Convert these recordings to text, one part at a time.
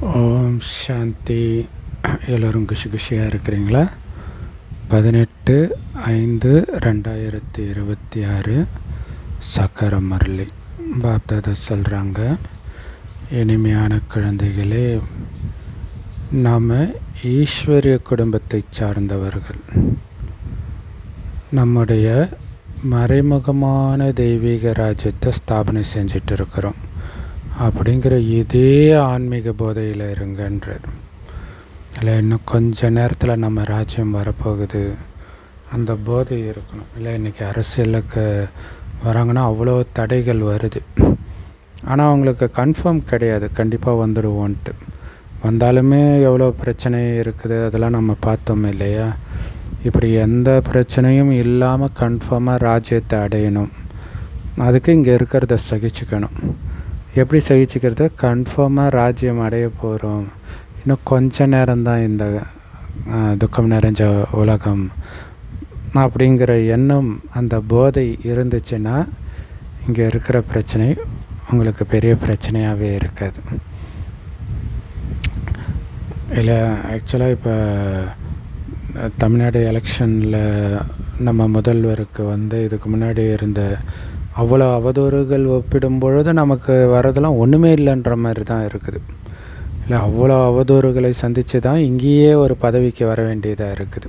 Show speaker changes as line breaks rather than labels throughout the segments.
ஓம் சாந்தி. எல்லோரும் குஷி குஷியாக இருக்கிறீங்களா? 18/5/2026 சக்கர முரளி பாப்தாதா சொல்கிறாங்க, இனிமையான குழந்தைகளே, நாம் ஈஸ்வரிய குடும்பத்தை சார்ந்தவர்கள். நம்முடைய மறைமுகமான தெய்வீக ராஜ்யத்தை ஸ்தாபனை செஞ்சிட்டு இருக்கிறோம். அப்படிங்கிற இதே ஆன்மீக போதையில் இருங்கன்றார். இல்லை, இன்னும் கொஞ்ச நேரத்தில் நம்ம ராஜ்யம் வரப்போகுது, அந்த போதை இருக்கணும். இல்லை, இன்றைக்கி அரசியலுக்கு வராங்கன்னா அவ்வளோ தடைகள் வருது, ஆனால் அவங்களுக்கு கன்ஃபார்ம் கிடையாது கண்டிப்பாக வந்துடுவோன்ட்டு. வந்தாலுமே எவ்வளோ பிரச்சனை இருக்குது, அதெல்லாம் நம்ம பார்த்தோம் இல்லையா? இப்படி எந்த பிரச்சனையும் இல்லாமல் கன்ஃபார்மாக ராஜ்யத்தை அடையணும். அதுக்கு இங்கே இருக்கிறத சகிச்சுக்கணும். எப்படி சகிச்சுக்கிறது? கன்ஃபார்மாக ராஜ்யம் அடைய போகிறோம், இன்னும் கொஞ்ச நேரம்தான் இந்த துக்கம் நிறைஞ்ச உலகம் அப்படிங்கிற எண்ணம், அந்த போதை இருந்துச்சுன்னா இங்கே இருக்கிற பிரச்சனை உங்களுக்கு பெரிய பிரச்சனையாகவே இருக்காது. இல்லை, ஆக்சுவலாக இப்போ தமிழ்நாடு எலெக்ஷனில் நம்ம முதல்வருக்கு இதுக்கு முன்னாடி இருந்த அவ்வளோ அவதூறுகள் ஒப்பிடும் பொழுது நமக்கு வரதெல்லாம் ஒன்றுமே இல்லைன்ற மாதிரி தான் இருக்குது. இல்லை, அவ்வளோ அவதூறுகளை சந்தித்து தான் இங்கேயே ஒரு பதவிக்கு வர வேண்டியதாக இருக்குது.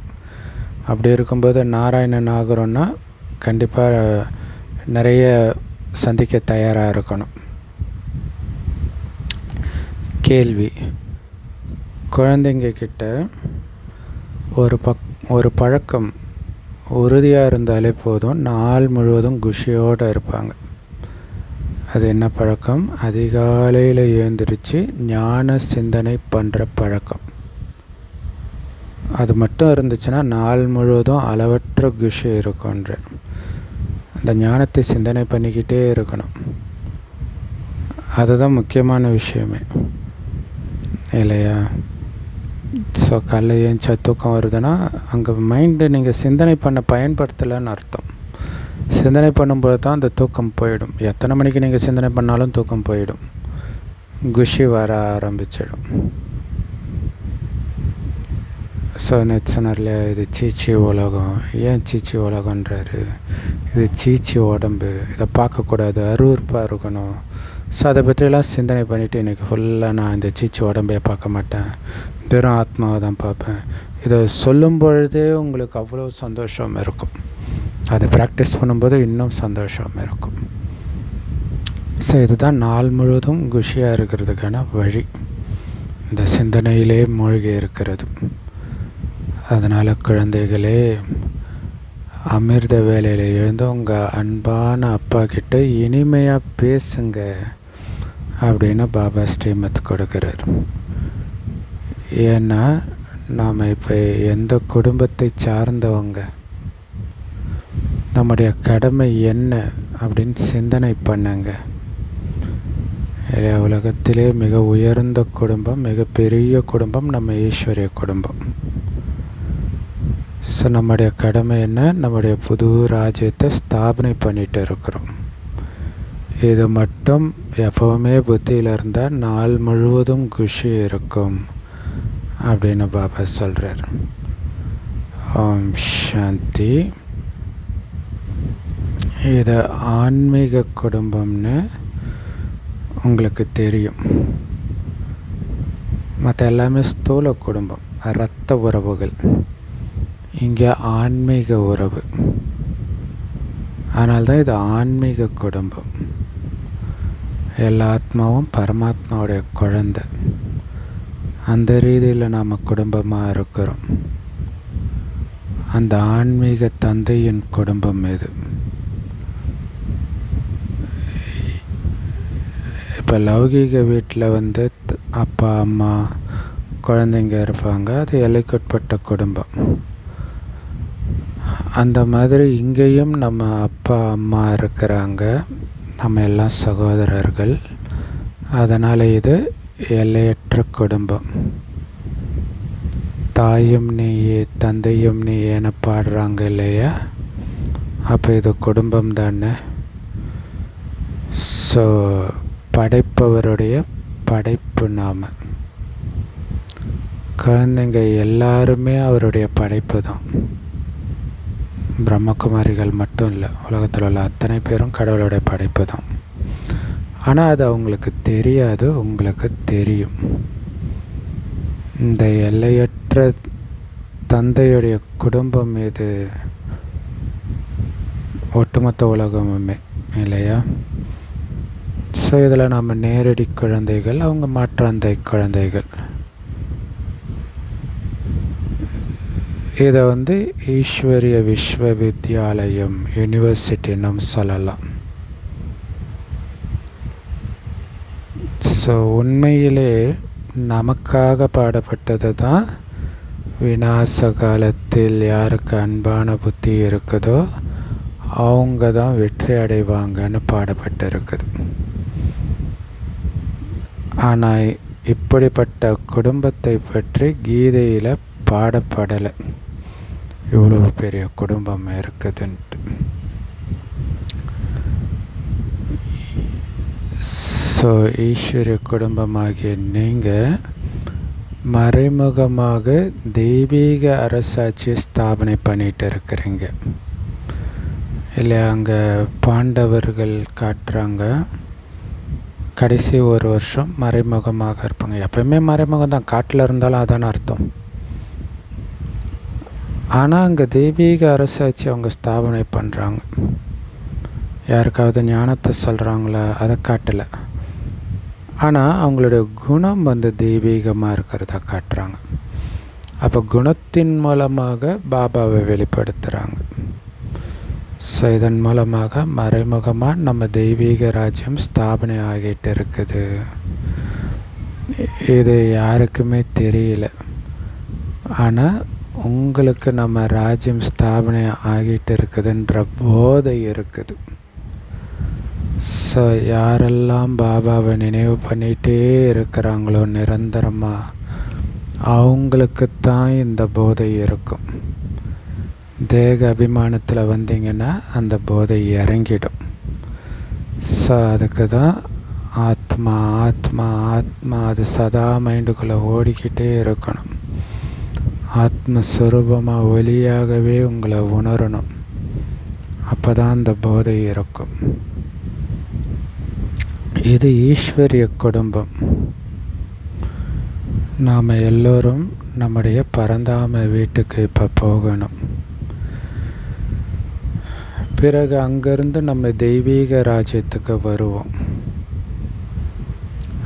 அப்படி இருக்கும்போது நாராயணன் ஆகிறோன்னா கண்டிப்பாக நிறைய சந்திக்க தயாராக இருக்கணும். கேள்வி: குழந்தைங்க கிட்ட ஒரு பழக்கம் உறுதியாக இருந்தாலே போதும், நாள் முழுவதும் குஷியோடு இருப்பாங்க. அது என்ன பழக்கம்? அதிகாலையில் எழுந்திரிச்சு ஞான சிந்தனை பண்ணுற பழக்கம். அது மட்டும் இருந்துச்சுன்னா நாள் முழுவதும் அளவற்ற குஷி இருக்குன்ற. அந்த ஞானத்தை சிந்தனை பண்ணிக்கிட்டே இருக்கணும். அதுதான் முக்கியமான விஷயமே இல்லையா? ஸோ காலைல ஏஞ்சா தூக்கம் வருதுன்னா அங்கே மைண்டு நீங்கள் சிந்தனை பண்ண பயன்படுத்தலைன்னு அர்த்தம். சிந்தனை பண்ணும்போது தான் அந்த தூக்கம் போயிடும். எத்தனை மணிக்கு நீங்கள் சிந்தனை பண்ணாலும் தூக்கம் போயிடும், குஷி வர ஆரம்பிச்சிடும். ஸோ நேற்று சொன்னார்ல, இது சீச்சி உலகம். ஏன் சீச்சி உலகன்றாரு? இது சீச்சி உடம்பு, இதை பார்க்கக்கூடாது, அருவருப்பாக இருக்கணும். ஸோ அதை பற்றியெல்லாம் சிந்தனை பண்ணிவிட்டு இன்றைக்கி ஃபுல்லாக நான் இந்த சீச்சி உடம்பையே பார்க்க மாட்டேன், வெறும் ஆத்மாவை தான் பார்ப்பேன். இதை சொல்லும் பொழுதே உங்களுக்கு அவ்வளோ சந்தோஷம் இருக்கும். அதை ப்ராக்டிஸ் பண்ணும்போது இன்னும் சந்தோஷம் இருக்கும். ஸோ இதுதான் நாள் முழுவதும் குஷியாக இருக்கிறதுக்கான வழி, இந்த சிந்தனையிலே மூழ்கி இருக்கிறது. அதனால் குழந்தைகளே, அமிர்த வேலையில் எழுந்து உங்கள் அன்பான அப்பா கிட்ட இனிமையாக பேசுங்க அப்படின்னு பாபா ஸ்ரீமத் கொடுக்குறார். ஏன்னா நாம் இப்போ எந்த குடும்பத்தை சார்ந்தவங்க, நம்முடைய கடமை என்ன அப்படின்னு சிந்தனை பண்ணுங்க. உலகத்திலே மிக உயர்ந்த குடும்பம், மிக பெரிய குடும்பம் நம்ம ஈஸ்வரிய குடும்பம். ஸோ நம்முடைய கடமை என்ன? நம்முடைய புது ராஜ்யத்தை ஸ்தாபனை பண்ணிகிட்டு இருக்கிறோம். இது மட்டும் எப்போவுமே புத்தியில் இருந்தால் நாள் முழுவதும் குஷி இருக்கும் அப்படின்னு பாபா சொல்கிறார். ஓம் சாந்தி. இது ஆன்மீக குடும்பம்னு உங்களுக்கு தெரியும். மற்ற எல்லாமே ஸ்தூல குடும்பம், இரத்த உறவுகள். இங்கே ஆன்மீக உறவு. அதனால்தான் இது ஆன்மீக குடும்பம். எல்லா ஆத்மாவும் பரமாத்மாவுடைய குழந்தை. அந்த ரீதியில் நாம் குடும்பமாக இருக்கிறோம். அந்த ஆன்மீக தந்தையின் குடும்பம் இது. இப்போ லௌகீக வீட்டில் அப்பா அம்மா குழந்தைங்க இருப்பாங்க, அது எல்லைக்குட்பட்ட குடும்பம். அந்த மாதிரி இங்கேயும் நம்ம அப்பா அம்மா இருக்கிறாங்க, நம்ம எல்லாம் சகோதரர்கள். அதனால் இது எல்லையற்ற குடும்பம். தாயும் நீயே தந்தையும் நீயேன்னு பாடுறாங்க இல்லையா? அப்போ இது குடும்பம் தானே. ஸோ படைப்பவருடைய படைப்பு நாம். குழந்தைங்க எல்லாருமே அவருடைய படைப்பு தான். பிரம்மகுமாரிகள் மட்டும் இல்லை, உலகத்தில் உள்ள அத்தனை பேரும் கடவுளுடைய படைப்பு தான். ஆனால் அது அவங்களுக்கு தெரியாது, உங்களுக்கு தெரியும். இந்த எல்லையற்ற தந்தையுடைய குடும்பம் இது ஒட்டுமொத்த உலகமுமே இல்லையா? ஸோ இதில் நம்ம நேரடி குழந்தைகள், அவங்க மாற்றாந்தை குழந்தைகள். இதை ஈஸ்வரிய விஸ்வவித்யாலயம், யூனிவர்சிட்டின்னு சொல்லலாம். ஸோ உண்மையிலே நமக்காக பாடப்பட்டது தான் விநாச காலத்தில் யாருக்கு அன்பான புத்தி இருக்குதோ அவங்க தான் வெற்றி அடைவாங்கன்னு பாடப்பட்டிருக்குது. ஆனால் இப்படிப்பட்ட குடும்பத்தை பற்றி கீதையில் பாடப்படலை. இவ்வளோ பெரிய குடும்பம் இருக்குதுன்ட்டு. ஸோ ஈஸ்வரிய குடும்பமாகிய நீங்கள் மறைமுகமாக தெய்வீக அரசாட்சியை ஸ்தாபனை பண்ணிகிட்டு இருக்கிறீங்க இல்லையா? அங்கே பாண்டவர்கள் காட்டுறாங்க, கடைசி ஒரு வருஷம் மறைமுகமாக இருப்பாங்க. எப்பயுமே மறைமுகம் தான், காட்டில் இருந்தாலும் அதான அர்த்தம். ஆனால் அங்கே தெய்வீக அரசாட்சி அவங்க ஸ்தாபனை பண்ணுறாங்க. யாருக்காவது ஞானத்தை சொல்கிறாங்களா? அதை காட்டலை. ஆனால் அவங்களுடைய குணம் தெய்வீகமாக இருக்கிறதா காட்டுறாங்க. அப்போ குணத்தின் மூலமாக பாபாவை வெளிப்படுத்துகிறாங்க. ஸோ இதன் மூலமாக மறைமுகமாக நம்ம தெய்வீக ராஜ்யம் ஸ்தாபனை ஆகிட்டு இருக்குது. இது யாருக்குமே தெரியல. ஆனால் உங்களுக்கு நம்ம ராஜ்யம் ஸ்தாபனை ஆகிட்டு இருக்குதுன்ற போதை இருக்குது. ஸோ யாரெல்லாம் பாபாவை நினைவு பண்ணிகிட்டே இருக்கிறாங்களோ நிரந்தரமாக, அவங்களுக்குத்தான் இந்த போதை இருக்கும். தேக அபிமானத்தில் வந்தீங்கன்னா அந்த போதை இறங்கிடும். ஸோ அதுக்கு தான் ஆத்மா ஆத்மா ஆத்மா அது சதா மைண்டுக்குள்ளே ஓடிக்கிட்டே இருக்கணும். ஆத்மஸ்வரூபமாக ஒளியாகவே உங்களை உணரணும். அப்போ தான் அந்த போதை இருக்கும். இது ஈஸ்வரிய குடும்பம். நாம் எல்லோரும் நம்முடைய பரந்தாம வீட்டுக்கு இப்போ போகணும். பிறகு அங்கேருந்து நம்ம தெய்வீக ராஜ்யத்துக்கு வருவோம்.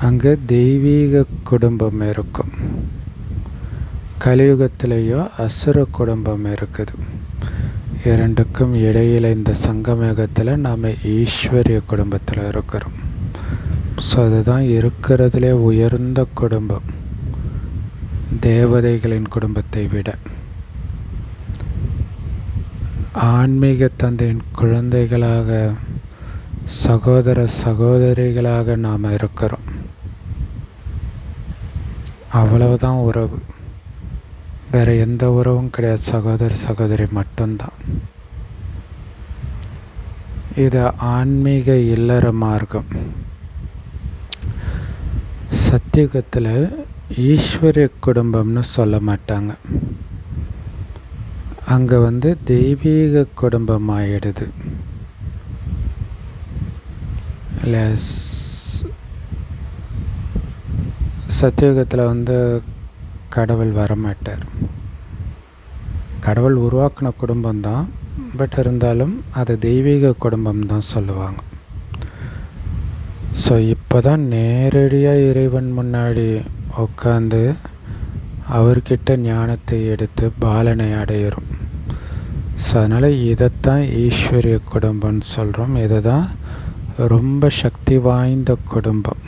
அங்கே தெய்வீக குடும்பம் இருக்கும். கலியுகத்திலேயோ அசுர குடும்பம் இருக்குது. இரண்டுக்கும் இடையில் இந்த சங்கமேகத்தில் நாம் ஈஸ்வரிய குடும்பத்தில் இருக்கிறோம். ஸோ அதுதான் இருக்கிறதுலே உயர்ந்த குடும்பம், தேவதைகளின் குடும்பத்தை விட. ஆன்மீக தந்தையின் குழந்தைகளாக, சகோதர சகோதரிகளாக நாம் இருக்கிறோம். அவ்வளவுதான் உறவு, வேறு எந்த உறவும் கிடையாது. சகோதர சகோதரி மட்டும்தான். இது ஆன்மீக இல்லற மார்க்கம். சத்தியுகத்தில் ஈஸ்வரிய குடும்பம்னு சொல்ல மாட்டாங்க. அங்கே தெய்வீக குடும்பம் ஆகிடுது இல்லை? சத்தியுகத்தில் கடவுள் வரமாட்டார். கடவுள் உருவாக்கின குடும்பம்தான், பட் இருந்தாலும் அது தெய்வீக குடும்பம் தான் சொல்லுவாங்க. ஸோ இப்போ தான் நேரடியாக இறைவன் முன்னாடி உட்காந்து அவர்கிட்ட ஞானத்தை எடுத்து பாலனை அடையிறோம். ஸோ அதனால் இதைத்தான் ஈஸ்வரிய குடும்பம்னு சொல்கிறோம். இதை தான் ரொம்ப சக்தி வாய்ந்த குடும்பம்.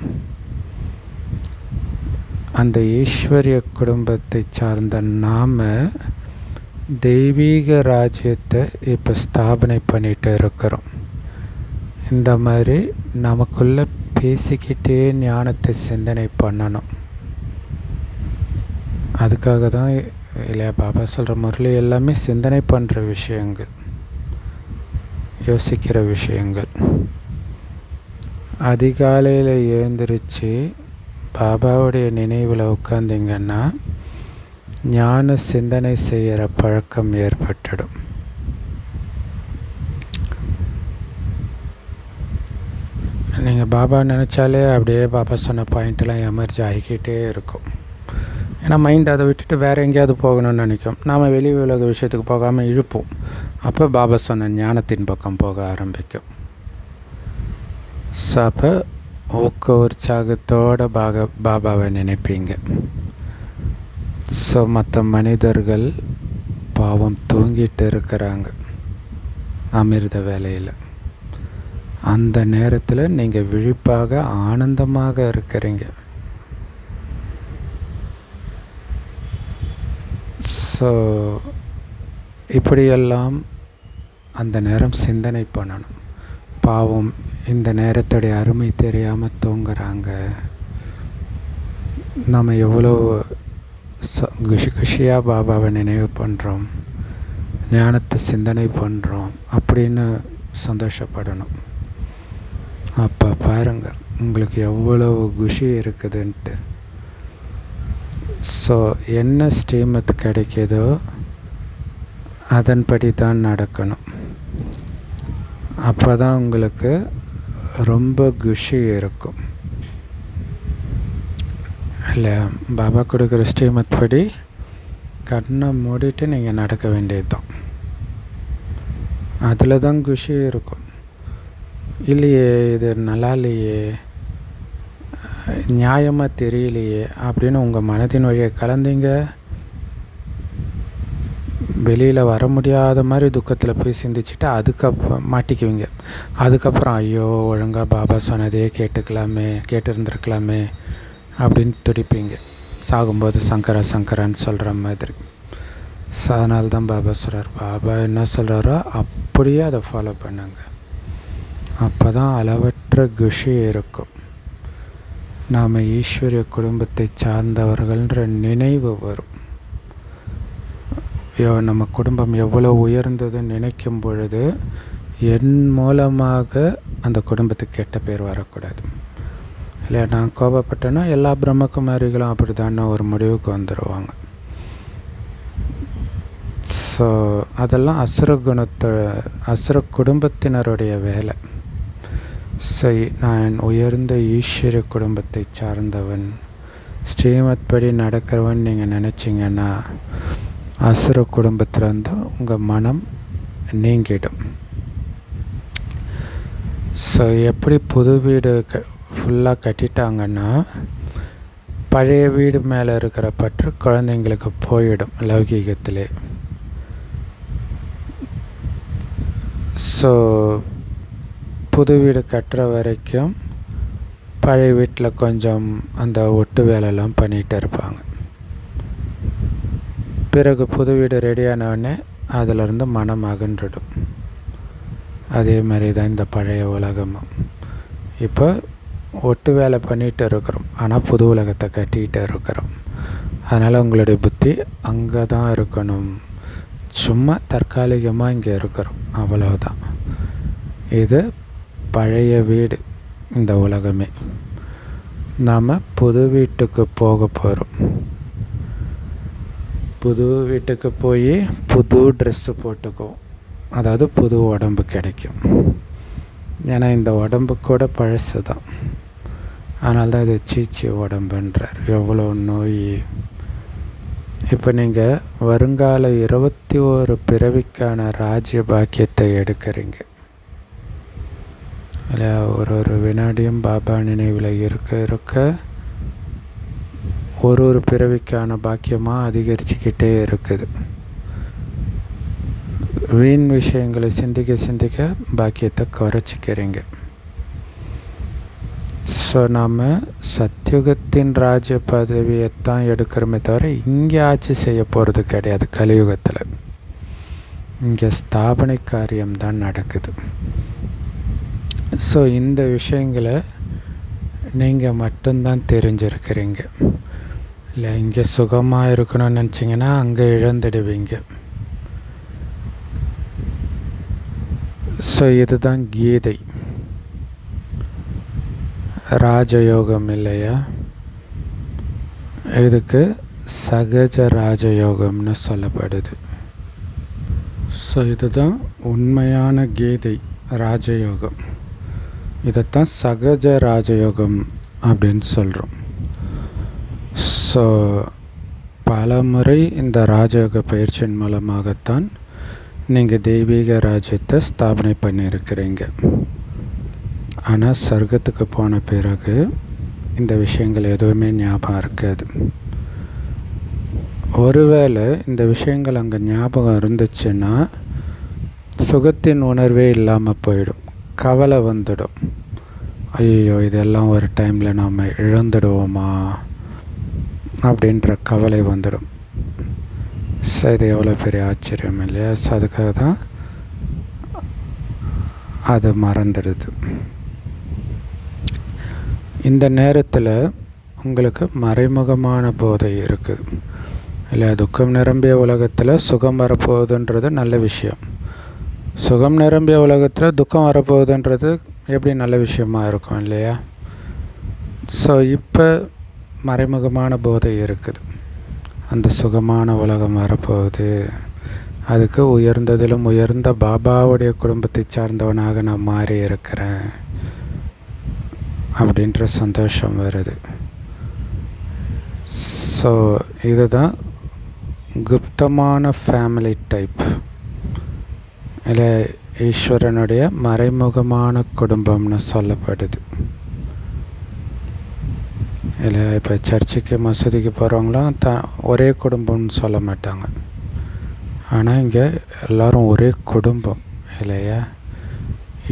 அந்த ஈஸ்வரிய குடும்பத்தை சார்ந்த நாம் தெய்வீக ராஜ்யத்தை இப்போ ஸ்தாபனை பண்ணிட்டு இருக்கிறோம். இந்த மாதிரி நமக்குள்ளே பேசிக்கிட்டே ஞானத்தை சிந்தனை பண்ணணும். அதுக்காக தான் இல்லையா பாபா சொல்கிற முரளி எல்லாமே சிந்தனை பண்ணுற விஷயங்கள், யோசிக்கிற விஷயங்கள். அதிகாலையில் எழுந்திரிச்சு பாபாவுடைய நினைவில் உட்காந்திங்கன்னா ஞான சிந்தனை செய்கிற பழக்கம் ஏற்பட்டுடும். நீங்கள் பாபா நினச்சாலே அப்படியே பாபா சொன்ன பாயிண்ட்டெல்லாம் எமர்ஜி ஆகிக்கிட்டே இருக்கும். ஏன்னா மைண்ட் அதை விட்டுட்டு வேறு எங்கேயாவது போகணும்னு நினைக்கும். நாம் வெளி உலக விஷயத்துக்கு போகாமல் இழுப்போம். அப்போ பாபா சொன்ன ஞானத்தின் பக்கம் போக ஆரம்பிக்கும். ஸோ அப்போ ஊக்க உற்சாகத்தோடு பாபாவை நினைப்பீங்க. ஸோ மற்ற மனிதர்கள் பாவம் தூங்கிட்டு இருக்கிறாங்க அமிர்த வேலையில். அந்த நேரத்தில் நீங்கள் விழிப்பாக ஆனந்தமாக இருக்கிறீங்க. ஸோ இப்படியெல்லாம் அந்த நேரம் சிந்தனை பண்ணணும். பாவம் இந்த நேரத்துடைய அருமை தெரியாமல் தூங்குறாங்க. நம்ம எவ்வளோ குஷியாக பாபாவை நினைவு பண்ணுறோம், ஞானத்தை சிந்தனை பண்ணுறோம் அப்படின்னு சந்தோஷப்படணும். அப்போ பாருங்கள் உங்களுக்கு எவ்வளோ குஷி இருக்குதுன்ட்டு. ஸோ என்ன ஸ்ரீமத் கிடைக்கிதோ அதன்படி தான் நடக்கணும். அப்போ தான் உங்களுக்கு ரொம்ப குஷி இருக்கும். இல்லை பாபா கொடுக்குற ஸ்ரீமத் படி கண்ணை மூடிட்டு நீங்கள் நடக்க வேண்டியது தான். அதில் தான் குஷி இருக்கும். இல்லையே இது நல்லா இல்லையே, நியாயமாக தெரியலையே அப்படின்னு உங்கள் மனதின் வழியை கலந்தீங்க, வெளியில் வர முடியாத மாதிரி துக்கத்தில் போய் சிந்திச்சுட்டு அதுக்கப்புறம் மாட்டிக்குவீங்க. அதுக்கப்புறம் ஐயோ ஒழுங்காக பாபா சொன்னதே கேட்டிருந்துருக்கலாமே அப்படின்னு துடிப்பீங்க. சாகும்போது சங்கரா சங்கரான்னு சொல்கிற மாதிரி. அதனால தான் பாபா சொல்கிறார், பாபா என்ன சொல்கிறாரோ அப்படியே அதை ஃபாலோ பண்ணுங்க. அப்போ தான் அளவற்ற குஷி இருக்கும். நாம் ஈஸ்வரிய குடும்பத்தை சார்ந்தவர்கள்ன்ற நினைவு வரும். நம்ம குடும்பம் எவ்வளோ உயர்ந்ததுன்னு நினைக்கும் பொழுது என் மூலமாக அந்த குடும்பத்துக்கு கெட்ட பேர் வரக்கூடாது. இல்லை நான் கோபப்பட்டேன்னா எல்லா பிரம்மகுமாரிகளும் அப்படி தானே ஒரு முடிவுக்கு வந்துடுவாங்க. ஸோ அதெல்லாம் அசுர குடும்பத்தினருடைய வேலை. ஸோ நான் உயர்ந்த ஈஸ்வர குடும்பத்தை சார்ந்தவன், ஸ்ரீமத் படி நடக்கிறவன் நீங்கள் நினச்சிங்கன்னா அசுர குடும்பத்திலேருந்து உங்கள் மனம் நீங்கிடும். ஸோ எப்படி புது வீடு ஃபுல்லாக கட்டிட்டாங்கன்னா பழைய வீடு மேலே இருக்கிற பற்று குழந்தைங்களுக்கு போயிடும் லௌகீகத்திலே. ஸோ புது வீடு கட்டுற வரைக்கும் பழைய வீட்டில் கொஞ்சம் அந்த ஒட்டு வேலையெல்லாம் பண்ணிகிட்டு இருப்பாங்க. பிறகு புது வீடு ரெடியானவுடனே அதிலிருந்து மனம் அகன்றுடும். அதே மாதிரி தான் இந்த பழைய உலகமும். இப்போ ஒட்டு வேலை பண்ணிகிட்டு இருக்கிறோம், ஆனால் புது உலகத்தை கட்டிகிட்டு இருக்கிறோம். அதனால் உங்களுடைய புத்தி அங்கே தான் இருக்கணும். சும்மா தற்காலிகமாக இங்கே இருக்கிறோம், அவ்வளவுதான். இது பழைய வீடு, இந்த உலகமே. நாம் புது வீட்டுக்கு போக போகிறோம். புது வீட்டுக்கு போய் புது ட்ரெஸ்ஸு போட்டுக்குவோம். அதாவது புது உடம்பு கிடைக்கும். ஏன்னா இந்த உடம்பு கூட பழசு தான். அதனால தான் இது சீச்சி உடம்புன்றார். எவ்வளோ நோய். இப்போ நீங்கள் வருங்கால 21 பிறவிக்கான ராஜ்ய பாக்கியத்தை எடுக்கிறீங்க. இல்லை ஒரு வினாடியும் பாபா நினைவில் இருக்க ஒரு பிறவிக்கான பாக்கியமாக அதிகரிச்சுக்கிட்டே இருக்குது. வீண் விஷயங்களை சிந்திக்க பாக்கியத்தை குறைச்சிக்கிறீங்க. ஸோ நாம் சத்யுகத்தின் ராஜ்ய பதவியைத்தான் எடுக்கிறோமே தவிர இங்கே ஆட்சி செய்ய போகிறது கிடையாது. கலியுகத்தில் இங்கே ஸ்தாபனை காரியம்தான் நடக்குது. ஸோ இந்த விஷயங்களை நீங்கள் மட்டும்தான் தெரிஞ்சிருக்கிறீங்க. இல்லை இங்கே சுகமாக இருக்கணும்னு நினச்சிங்கன்னா அங்கே இழந்துடுவீங்க. ஸோ இதுதான் கீதை. ராஜயோகம் இல்லையா? இதுக்கு சகஜ ராஜயோகம்னு சொல்லப்படுது. ஸோ இதுதான் உண்மையான கீதை ராஜயோகம். இதைத்தான் சகஜ ராஜயோகம் அப்படின்னு சொல்கிறோம். ஸோ பல முறை இந்த ராஜயோக பயிற்சியின் மூலமாகத்தான் நீங்கள் தெய்வீக ராஜ்யத்தை ஸ்தாபனை பண்ணியிருக்கிறீங்க. ஆனால் சொர்க்கத்துக்கு போன பிறகு இந்த விஷயங்கள் எதுவுமே ஞாபகம் இருக்காது. ஒருவேளை இந்த விஷயங்கள் அங்கே ஞாபகம் இருந்துச்சுன்னா சுகத்தின் உணர்வே இல்லாமல் போயிடும். கவலை வந்துடும். ஐயோ இதெல்லாம் ஒரு டைமில் நாம் இழந்துடுவோமா அப்படின்ற கவலை வந்துடும். ஸோ இது எவ்வளோ பெரிய ஆச்சரியம் இல்லையா? ஸோ அதுக்காக தான் அது மறந்துடுது. இந்த நேரத்தில் உங்களுக்கு மறைமுகமான போதை இருக்குது இல்லை? துக்கம் நிரம்பிய உலகத்தில் சுகம் வரப்போகுதுன்றது நல்ல விஷயம். சுகம் நிரம்பிய உலகத்தில் துக்கம் வரப்போகுதுன்றது எப்படி நல்ல விஷயமா இருக்கும் இல்லையா? ஸோ இப்போ மறைமுகமான போதை இருக்குது. அந்த சுகமான உலகம் வரப்போகுது, அதுக்கு உயர்ந்ததிலும் உயர்ந்த பாபாவுடைய குடும்பத்தை சார்ந்தவனாக நான் மாறி இருக்கிறேன் அப்படின்ற சந்தோஷம் வருது. ஸோ இதுதான் குப்தமான ஃபேமிலி டைப் இல்லை ஈஸ்வரனுடைய மறைமுகமான குடும்பம்னு சொல்லப்படுது இல்லை? இப்போ சர்ச்சுக்கு மசூதிக்கு போகிறவங்களாம் ஒரே குடும்பம்னு சொல்ல மாட்டாங்க. ஆனால் இங்கே எல்லோரும் ஒரே குடும்பம் இல்லையா?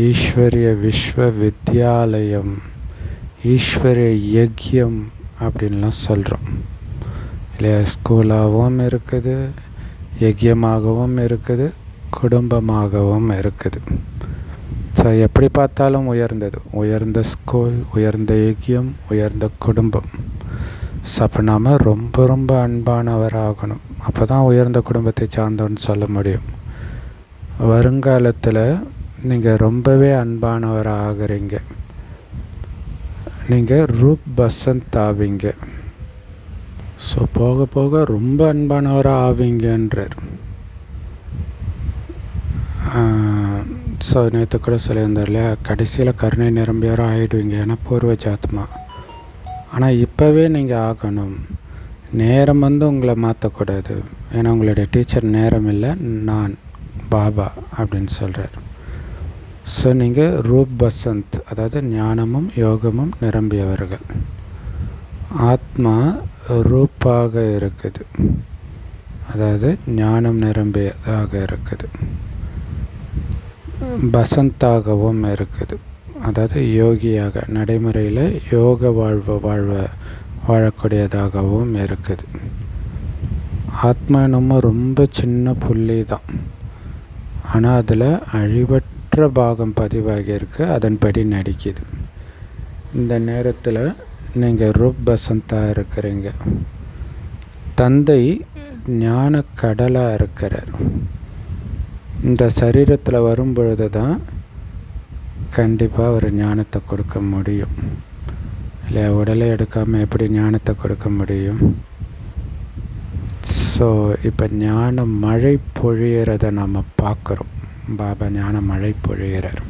ஈஸ்வரிய விஸ்வ வித்யாலயம், ஈஸ்வரிய யக்யம் அப்படின்லாம் சொல்கிறோம் இல்லையா? ஸ்கூலாகவும் இருக்குது, யக்யமாகவும் இருக்குது, குடும்பமாகவும் இருக்குது. ஸோ எப்படி பார்த்தாலும் உயர்ந்தது, உயர்ந்த ஸ்கூல், உயர்ந்த யக்யம், உயர்ந்த குடும்பம். ஸோ அப்போ நாம் ரொம்ப ரொம்ப அன்பானவராகணும். அப்போ தான் உயர்ந்த குடும்பத்தை சார்ந்தவன்னு சொல்ல முடியும். வருங்காலத்தில் நீங்கள் ரொம்பவே அன்பானவராக ஆகிறீங்க. நீங்கள் ரூப் பசந்த் ஆவீங்க. ஸோ போக போக ரொம்ப அன்பானவராக ஆவீங்கன்றார். ஸோ நேற்று கூட சொல்லியிருந்தார் இல்லையா? கடைசியில் கருணை நிரம்பியாரும் ஆகிடுவீங்க, ஏன்னா பூர்வ ஜாத்மா. ஆனால் இப்போவே நீங்கள் ஆகணும். நேரம் உங்களை மாற்றக்கூடாது. ஏன்னா உங்களுடைய டீச்சர் நேரம் இல்லை, நான் பாபா அப்படின்னு சொல்கிறார். ஸோ நீங்கள் ரூப் பசந்த், அதாவது ஞானமும் யோகமும் நிரம்பியவர்கள். ஆத்மா ரூப்பாக இருக்குது, அதாவது ஞானம் நிரம்பியதாக இருக்குது. பசந்தாகவும் இருக்குது, அதாவது யோகியாக நடைமுறையில் யோக வாழக்கூடியதாகவும் இருக்குது. ஆத்மா என்னமோ ரொம்ப சின்ன புள்ளி தான், ஆனால் அதில் அழிவற்ற பாகம் பதிவாகி இருக்குது, அதன்படி நடிக்குது. இந்த நேரத்தில் நீங்கள் ரூப் பசந்தாக இருக்கிறீங்க. தந்தை ஞான கடலாக இருக்கிறார். இந்த சரீரத்தில் வரும் பொழுது தான் கண்டிப்பாக ஒரு ஞானத்தை கொடுக்க முடியும் இல்லையா? உடலை எடுக்காமல் எப்படி ஞானத்தை கொடுக்க முடியும்? ஸோ இப்போ ஞான மழை பொழியறதை நம்ம பார்க்குறோம். பாபா ஞான மழை பொழிகிறார்.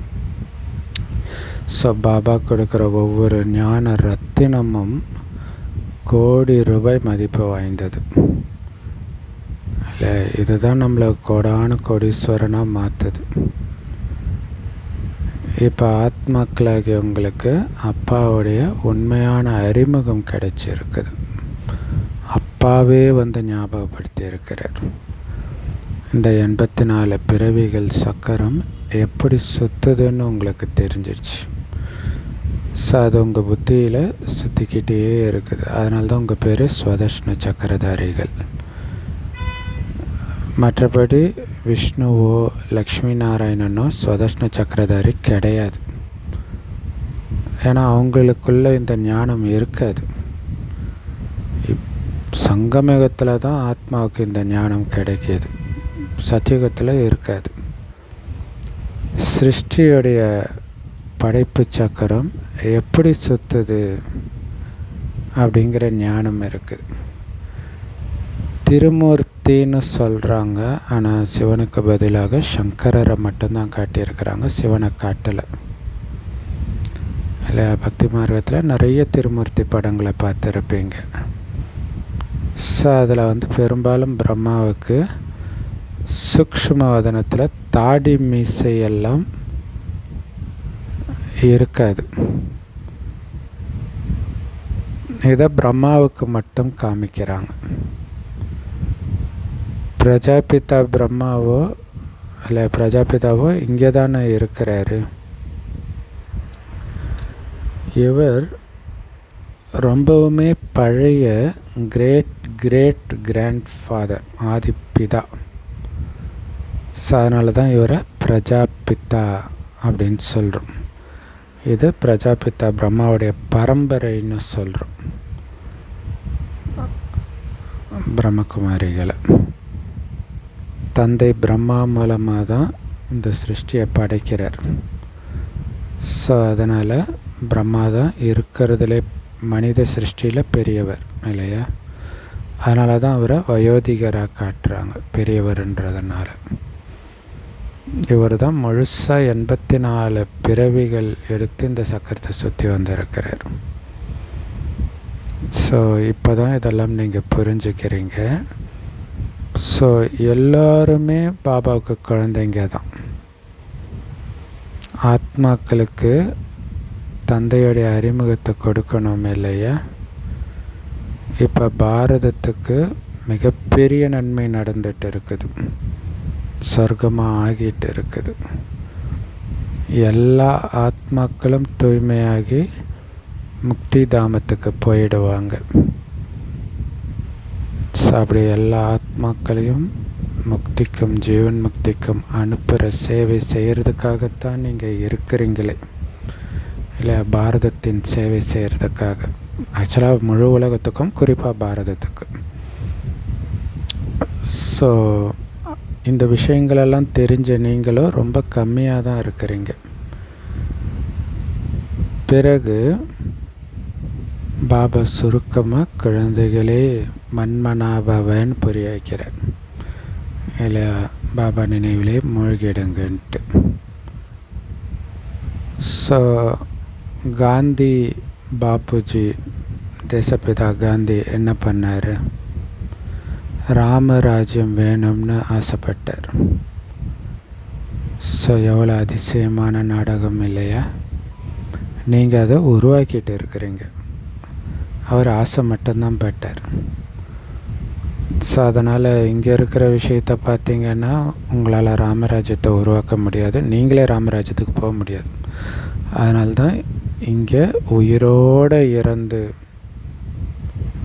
ஸோ பாபா கொடுக்குற ஒவ்வொரு ஞான ரத்தினமும் கோடி ரூபாய் மதிப்பு வாய்ந்தது இல்லை? இதுதான் நம்மளை கோடான கோடீஸ்வரனாக மாற்றுது. இப்போ ஆத்மாக்களாகிய உங்களுக்கு அப்பாவுடைய உண்மையான அறிமுகம் கிடைச்சிருக்குது. அப்பாவே ஞாபகப்படுத்தி இருக்கிறார். இந்த 84 பிறவிகள் சக்கரம் எப்படி சுற்றுதுன்னு உங்களுக்கு தெரிஞ்சிருச்சு. ஸோ அது உங்கள் புத்தியில் சுற்றிக்கிட்டே இருக்குது. அதனால தான் உங்கள் பேர் ஸ்வதர்ஷ்ண சக்கரதாரிகள். மற்றபடி விஷ்ணுவோ லக்ஷ்மி நாராயணனோ ஸ்வதர்ஷ்ண சக்கரதாரி கிடையாது. ஏன்னா அவங்களுக்குள்ள இந்த ஞானம் இருக்காது. சங்கமயுகத்தில் தான் ஆத்மாவுக்கு இந்த ஞானம் கிடைக்கிது, சத்தியுகத்தில் இருக்காது. சிருஷ்டியுடைய படைப்பு சக்கரம் எப்படி சுற்றுது அப்படிங்கிற ஞானம் இருக்குது. திருமூர்த்தின்னு சொல்கிறாங்க. ஆனால் சிவனுக்கு பதிலாக சங்கரரை மட்டும்தான் காட்டியிருக்கிறாங்க, சிவனை காட்டலை. இல்லை, பக்தி மார்க்கத்தில் நிறைய திருமூர்த்தி படங்களை பார்த்துருப்பீங்க. ஸோ அதில் பெரும்பாலும் பிரம்மாவுக்கு சூக்ஷ்ம வதனத்தில் தாடி மீசையெல்லாம் இருக்காது. இதை பிரம்மாவுக்கு மட்டும் காமிக்கிறாங்க. பிரஜாபிதாவோ இங்கே தானே இருக்கிறாரு. இவர் ரொம்பவுமே பழைய கிரேட் கிராண்ட் ஃபாதர், ஆதிப்பிதா. ஸோ அதனால தான் இவரை பிரஜாபிதா அப்படின்னு சொல்கிறோம். இது பிரஜாபிதா பிரம்மாவுடைய பரம்பரைன்னு சொல்கிறோம், பிரம்மகுமாரிகளை. தந்தை பிரம்மா மூலமாக தான் இந்த சிருஷ்டியை படைக்கிறார். ஸோ அதனால் பிரம்மா தான் இருக்கிறதுலே மனித சிருஷ்டியில் பெரியவர் இல்லையா. அதனால தான் அவரை வயோதிகராக காட்டுறாங்க, பெரியவர்ன்றதுனால. இவர் தான் முழுசாக 84 பிறவிகள் எடுத்து இந்த சக்கரத்தை சுற்றி வந்திருக்கிறார். ஸோ இப்போ தான் இதெல்லாம் நீங்கள் புரிஞ்சுக்கிறீங்க. ஸோ எல்லோருமே பாபாவுக்கு குழந்தைங்க தான். ஆத்மாக்களுக்கு தந்தையுடைய அறிமுகத்தை கொடுக்கணும் இல்லையா. இப்போ பாரதத்துக்கு மிகப்பெரிய நன்மை நடந்துட்டு இருக்குது, சொர்க்கமாக ஆகிட்டு இருக்குது. எல்லா ஆத்மாக்களும் தூய்மையாகி முக்தி தாமத்துக்கு போயிடுவாங்க. அப்படி எல்லா ஆத்மாக்களையும் முக்திக்கும் ஜீவன் முக்திக்கும் அனுப்புகிற சேவை செய்கிறதுக்காகத்தான் நீங்கள் இருக்கிறீங்களே, இல்லை பாரதத்தின் சேவை செய்கிறதுக்காக. ஆக்சுவலாக முழு உலகத்துக்கும், குறிப்பாக பாரதத்துக்கு. ஸோ இந்த விஷயங்களெல்லாம் தெரிஞ்ச நீங்களும் ரொம்ப கம்மியாக தான் இருக்கிறீங்க. பிறகு பாபா சுருக்கமாக குழந்தைகளே மன்மனாபவன்னு புரிய வைக்கிறார். இல்லை, பாபா நினைவிலே மூழ்கிடுங்கன்ட்டு. ஸோ காந்தி பாபுஜி, தேசப்பிதா காந்தி என்ன பண்ணார்? ராமராஜ்யம் வேணும்னு ஆசைப்பட்டார். ஸோ எவ்வளோ அதிசயமான நாடகம் இல்லையா. நீங்கள் அதை உருவாக்கிட்டு இருக்கிறீங்க. அவர் ஆசை மட்டும்தான் பட்டார். ஸோ அதனால் இங்கே இருக்கிற விஷயத்தை பார்த்திங்கன்னா உங்களால் ராமராஜ்யத்தை உருவாக்க முடியாது, நீங்களே ராமராஜ்யத்துக்கு போக முடியாது. அதனால்தான் இங்கே உயிரோடு இறந்து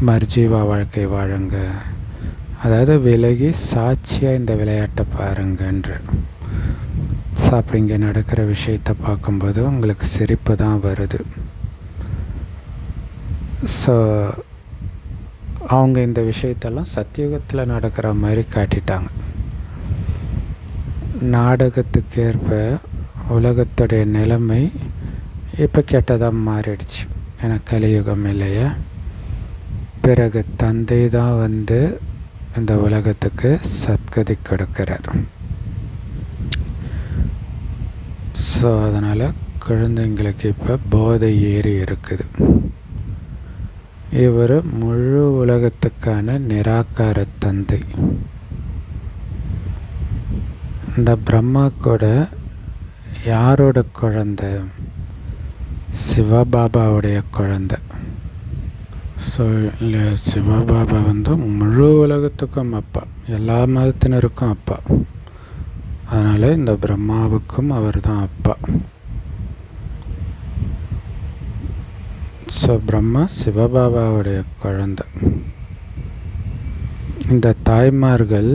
மர்ஜீவா வாழ்க்கை வாழுங்க, அதாவது விலகி சாட்சியாக இந்த விளையாட்டை பாருங்கன்ற. ஸோ அப்போ இங்கே நடக்கிற விஷயத்தை பார்க்கும்போது உங்களுக்கு சிரிப்பு தான் வருது. ஸோ அவங்க இந்த விஷயத்தெல்லாம் சத்தியுகத்தில் நடக்கிற மாதிரி காட்டிட்டாங்க. நாடகத்துக்கேற்ப உலகத்துடைய நிலைமை இப்போ கெட்டதாக மாறிடுச்சு, ஏன்னா கலியுகம் இல்லையா. பிறகு தந்தை தான் இந்த உலகத்துக்கு சத்கதி கொடுக்கிறார். ஸோ அதனால் குழந்தைங்களுக்கு இப்போ போதை ஏறி இருக்குது. இவர் முழு உலகத்துக்கான நிராகார தந்தை. இந்த பிரம்மா கூட யாரோட குழந்தை? சிவபாபாவுடைய குழந்தை. ஸோ இல்லை, சிவபாபா முழு உலகத்துக்கும் அப்பா, எல்லா மதத்தினருக்கும் அப்பா. அதனால் இந்த பிரம்மாவுக்கும் அவர் தான் அப்பா. ஸோ பிரம்மா சிவபாபாவுடைய குழந்தை. இந்த தாய்மார்கள்